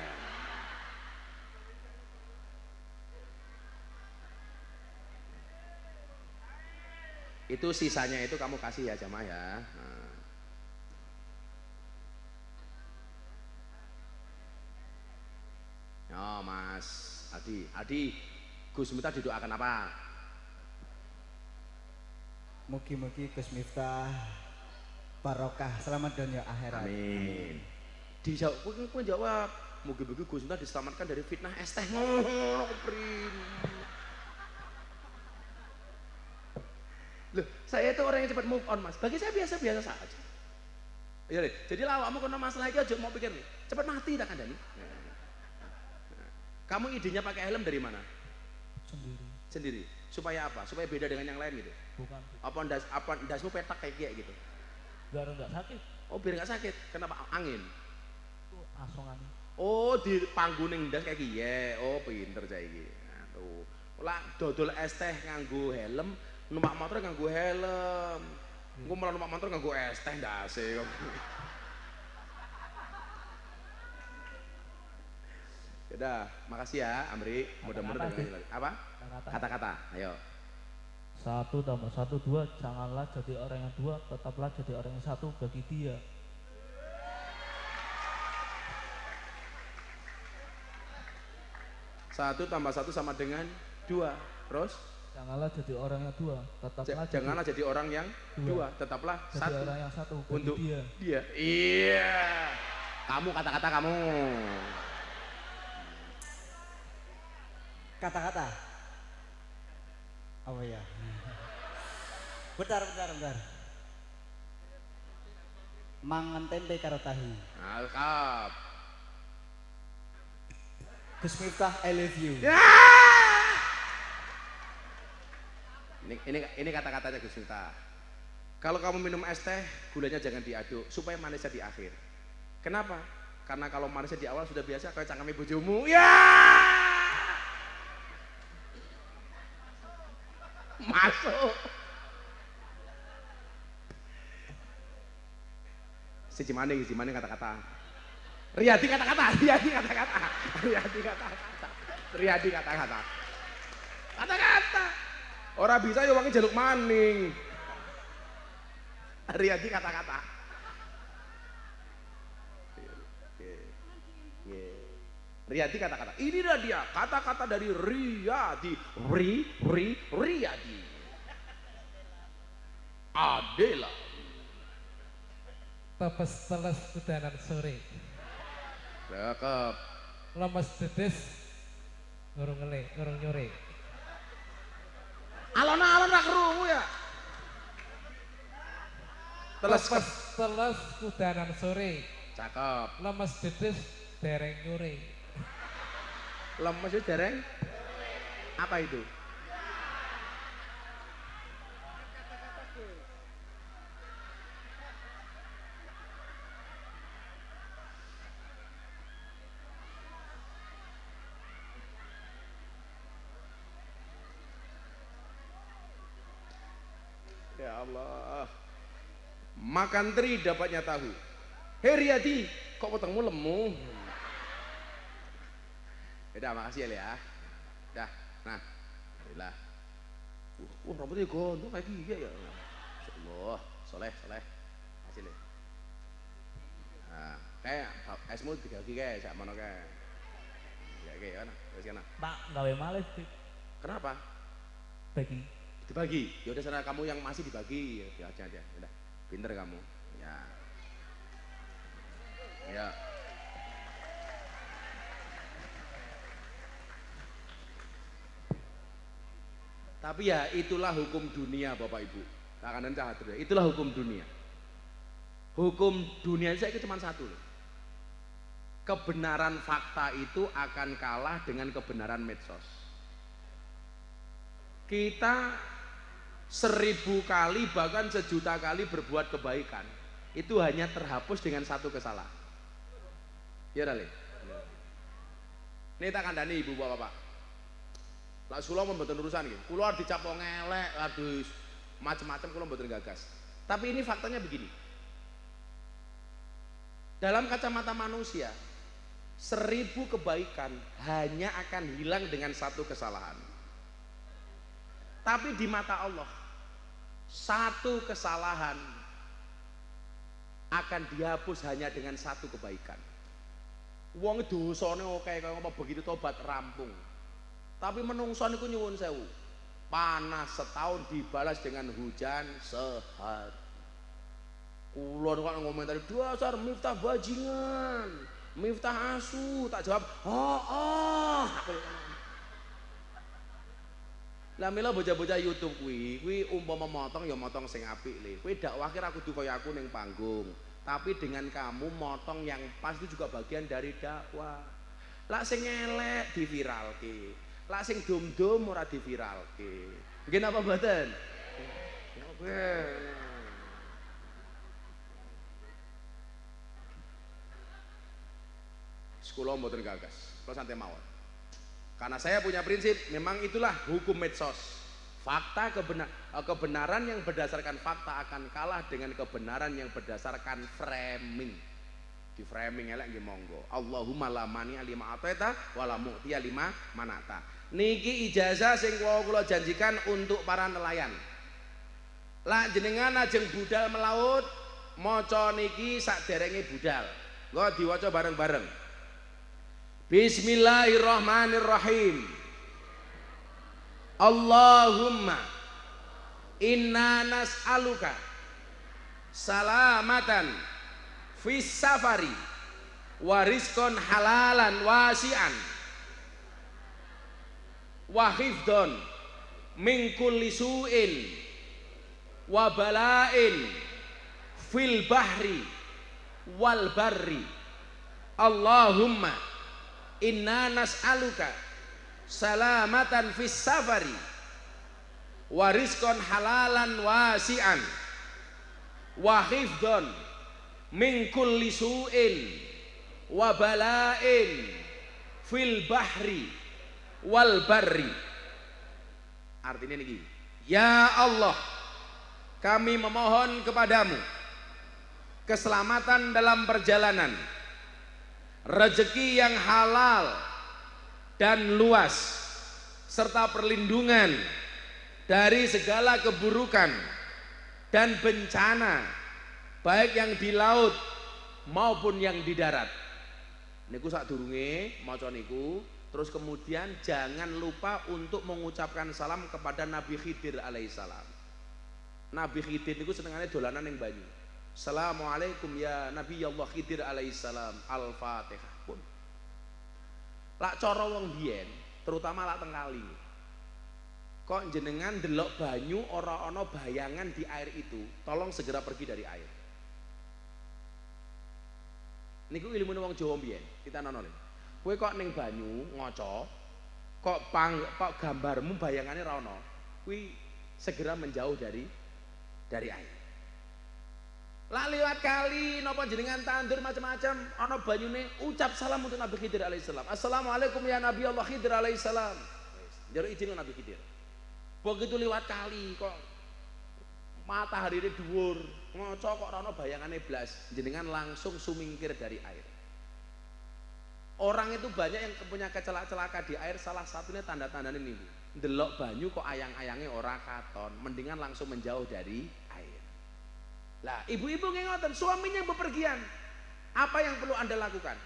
Itu sisanya itu kamu kasih ya jamaah ya. Nah. Yo Mas Adi, Gus Miftah didoakan apa? Mugi-mugi Gus Miftah barokah selamat dunia akhirat. Amin. Dijawab, kowe jawab. Mugi-mugi Gus Miftah diselamatkan dari fitnah es teh ngono prin. Loh, saya itu orang yang cepat move on, Mas. Bagi saya biasa-biasa saja. Iya deh. Jadi awakmu kono masalah iki aja mau pikir nih. Cepat mati tak kandani. Kamu idenya pakai helm dari mana? Sendiri. Supaya apa? Supaya beda dengan yang lain gitu. Bukan. Apa ndasmu petak kayak gitu? Biar enggak sakit. Oh, biar enggak sakit. Kenapa? Angin. Asongan. Oh, di pangguning ndas kayak gini. Oh, pinter saiki. Nah, tuh. Lah dodol es teh nganggo helm, numpak motor nganggo helm. Engko malah numpak motor nganggo es teh ndase. Yaudah, makasih ya Amri. Mudah-mudahan dengan apa? Kata-kata. Ayo. 1 tambah 1 2, janganlah jadi orang yang 2, tetaplah jadi orang yang 1 bagi dia. 1 tambah 1 sama dengan 2. Terus? Janganlah jadi orang yang 2, tetaplah janganlah jadi orang yang 2, tetaplah jadi 1 orang yang 1 bagi untuk dia. Iya. Kamu kata-kata kamu. Kata-kata. Apa ya? Bentar. Mangan tempe karo tahu. Alkap. Gus Miftah, I love you. Ya. Ini kata-katanya Gus Miftah. Kalau kamu minum es teh, gulanya jangan diaduk supaya manisnya di akhir. Kenapa? Karena kalau manisnya di awal sudah biasa kayak cangkeme bojomu. Ya. Masuk. Si maning kata-kata. Riyadi kata-kata. Kata-kata. Orang bisa ya wangi jaluk maning. Riyadi kata-kata. Riyadi kata-kata. Inilah dia kata-kata dari Riyadi. Riyadi. Adela. Pepes teles kudanan sore. Cakep. Lemes dedes ngurung nyore. Alon-alon rak krungu ya. Pepes teles kudanan sore. Cakep. Lemes dedes dereng nyore. Lemes itu dereng? Apa itu? Ya Allah. Makan teri dapatnya tahu. Hei Riyadi, kok potongmu lemu? Udah, makasih ya. Dah, nah. Alhamdulillah. Rambutnya gondong kayak gini ya. Insyaallah, soleh. Hasil. Nah, kayak esmu dibagi kayak sak mono kae. Ya kayak mana? Wis kana. Tak gawe males sih. Kenapa? Bagi. Dibagi. Ya udah sana kamu yang masih dibagi ya aja. Udah. Pinter kamu. Ya. Ya. Tapi ya itulah hukum dunia Bapak Ibu. Kanan cahat ya. Itulah hukum dunia. Hukum dunia saya cuma satu loh. Kebenaran fakta itu akan kalah dengan kebenaran medsos. Kita 1000 kali bahkan 1.000.000 kali berbuat kebaikan, itu hanya terhapus dengan satu kesalahan. Ya Dali. Ini tak kandani ibu bapak. Lah kula mboten urusan nggih. Kula dicap wong elek, aduh macam-macam kula mboten gagas. Tapi ini faktanya begini. Dalam kacamata manusia, 1000 kebaikan hanya akan hilang dengan satu kesalahan. Tapi di mata Allah, satu kesalahan akan dihapus hanya dengan satu kebaikan. Wong dosane oke kaya apa begitu tobat rampung. Tapi menungso niku nyuwun sewu. Panas setahun dibalas dengan hujan sehari. Kula kok ngomentari dasar Miftah bajingan, Miftah asu, tak jawab, Lah mila bocah-bocah YouTube kuwi umpama motong ya motong sing apik le. Kuwi dakwah kira kudu kaya aku ning panggung. Tapi dengan kamu motong yang pas itu juga bagian dari dakwah. Lah sing elek diviralke. Lah sing dom-dom ora diviralke. Nggih napa mboten? Nggih. Sekolah mboten gagas. Kula santai mawon. Karena saya punya prinsip, memang itulah hukum medsos. Fakta kebenaran yang berdasarkan fakta akan kalah dengan kebenaran yang berdasarkan framing. Di framing elek nggih monggo. Allahumma la mani lima ataita wala mu'tiya lima manata. Niki ijazah sing kula janjikan untuk para nelayan. Lah jenengan ajeng budal melaut, maca niki saderenge budal. Nggo diwaca bareng-bareng. Bismillahirrahmanirrahim. Allahumma inna nas'aluka salamatan fis safari wa rizqan halalan wasi'an wa hifdhan min kulli su'in wa bala'in fil bahri wal barri. Allahumma inna nas'aluka salamatan fis safari wa rizqan halalan wasi'an wa hifdhan min kulli su'in wa bala'in fil bahri wal barri. Artinya niki, ya Allah, kami memohon kepadamu keselamatan dalam perjalanan, rezeki yang halal dan luas, serta perlindungan dari segala keburukan dan bencana, baik yang di laut maupun yang di darat. Niku sadurunge maca niku, terus kemudian jangan lupa untuk mengucapkan salam kepada Nabi Khidir alaihissalam. Nabi Khidir niku senengane dolanan ning banyu. Assalamualaikum ya Nabi Allah Khidir alaihissalam. Al-Fatihah pun. Lak cara wong biyen, terutama lak teng kali. Kok jenengan delok banyu ora ana bayangan di air itu, tolong segera pergi dari air. Niku ilmune wong Jawa mbiyen, ditanono. Kowe kok ning banyu ngaca, kok gambarmu bayangane ra ono. Kuwi segera menjauh dari air. Lah liwat kali napa jenengan tandur macam-macam, ana banyune ucap salam untuk Nabi Khidir alaihissalam. Assalamualaikum ya Nabi Allah Khidir alaihissalam. Njaluk izin Nabi Khidir. Begitu liwat kali kok matahari ini dhuwur, ngaca kok ora ana bayangane blas, jenengan langsung sumingkir dari air. Orang itu banyak yang punya celaka di air, salah satunya tanda-tandanya ini. Ndelok banyu kok ayang-ayange ora katon, mendingan langsung menjauh dari air. Lah, ibu-ibu nggih ngoten, suaminya yang bepergian. Apa yang perlu Anda lakukan?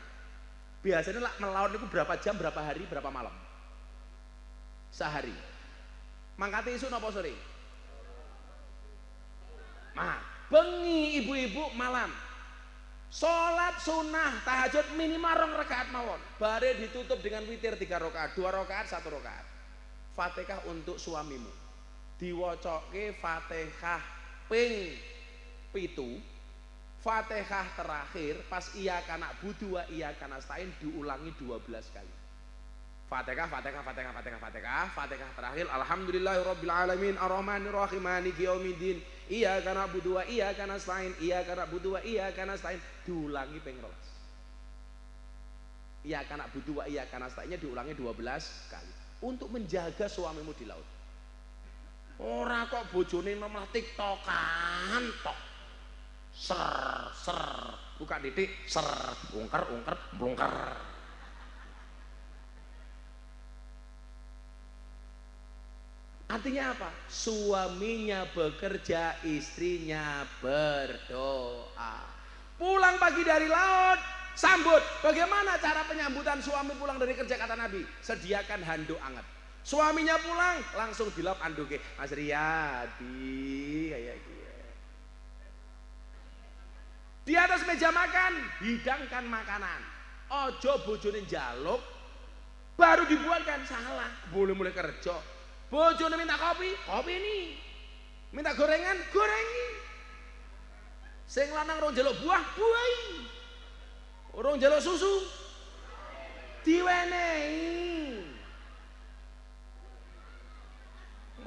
Biasanya melaut itu berapa jam, berapa hari, berapa malam? Sehari. Mangkate isu napa sore? Bengi ibu-ibu malam. Salat sunnah tahajud minimal 2 rakaat mawon. Bare ditutup dengan witir 3 rakaat, 2 rakaat, 1 rakaat. Fatihah untuk suamimu. Diwacoke Fatihah ping 7. Fatihah terakhir pas iya kana budu wa iya kana stain diulangi 12 kali. Fatihah terakhir alhamdulillahirabbil alamin arrahmanir rahim maliki yaumiddin iyyaka na'budu wa iyyaka nasta'in iyyaka na'budu wa iyyaka nasta'in diulangi ping 12. Iyyaka na'budu wa iyyaka nasta'innya diulangi 12 kali untuk menjaga suamimu di laut. Ora kok bojone malah tiktokan tok. Ser buka titik ser ungker blungker. Artinya apa? Suaminya bekerja, istrinya berdoa. Pulang pagi dari laut, sambut. Bagaimana cara penyambutan suami pulang dari kerja kata Nabi? Sediakan handuk anget. Suaminya pulang, langsung dilap anduke. Mas Riyadi kayak gitu. Di atas meja makan, hidangkan makanan. Ojo bojone njaluk, baru dibuatkan, salah. Boleh mulai kerja. Bojone minta kopi ini. Minta gorengan, gorengi. Sing lanang rong njaluk buah, buahi. Rong njaluk susu, diwenehi.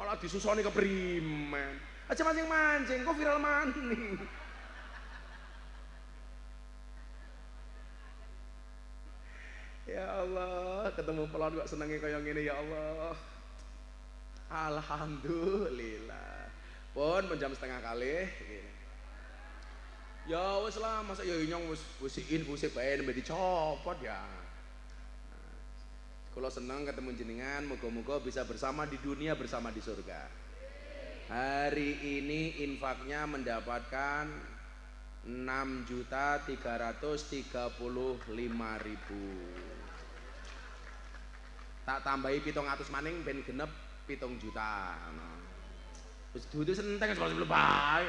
Malah disusoni keprimen. Aja mancing-mancing, kok viral maning. Ya Allah, ketemu pelon kok senenge kaya ngene ya Allah. Alhamdulillah. Pun jam 3:30 gini. Ya wis lah, masa ya nyong wis infuse bae nembe dicopot ya. Kalau senang ketemu jenengan, moga-moga bisa bersama di dunia, bersama di surga. Hari ini infaknya mendapatkan 6.335.000. Tak tambahi 700 maning ben genep 7 juta. Wis dudu senteng sekolah 10 bae.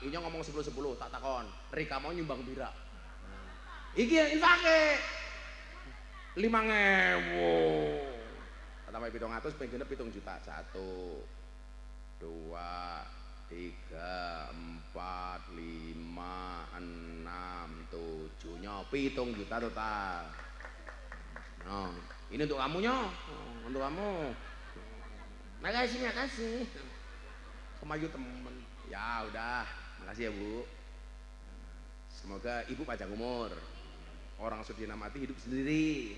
Ini ngomong 10 tak takon. Rika mau nyumbang pira? Iki yang infake 5.000. Tak tambahi 700 ben genep 7 juta. 1 2 3 4 5 6 7 nya 7 juta total. No, ini untuk kamu Nyo, untuk kamu. Makasih. Kemayu temen. Ya udah, makasih ya Bu. Semoga Ibu panjang umur. Orang sudah mati hidup sendiri.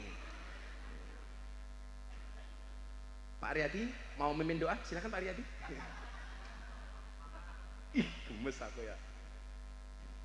Pak Riyadi mau mimpin doa? Silakan Pak Riyadi. Ih, gemes aku ya.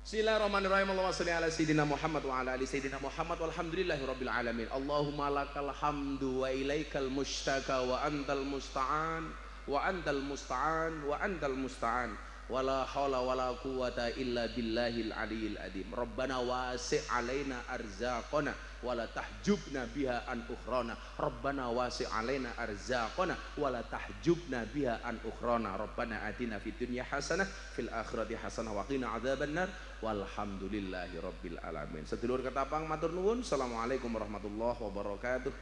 Bismillahirrahmanirrahim. Allahumma shalli ala sayyidina Muhammad wa ala ali sayyidina Muhammad walhamdulillahirabbil alamin. Allahumma lakal hamdu wa ilaikal mushtaka wa antal musta'an wa antal musta'an wa antal musta'an. Wala haula wala quwwata illa billahil aliyil adim. Rabbana wasi' alaina arzaqana wala tahjubna biha an ukhrana. Rabbana wasi' alaina arzaqana wala tahjubna biha an ukhrana. Rabbana atina fid dunya hasanah fil akhirati hasanah wa qina adzabannar. Walhamdulillahi rabbil alamin. Sedulur ketapang matur nuwun. Assalamualaikum warahmatullahi wabarakatuh.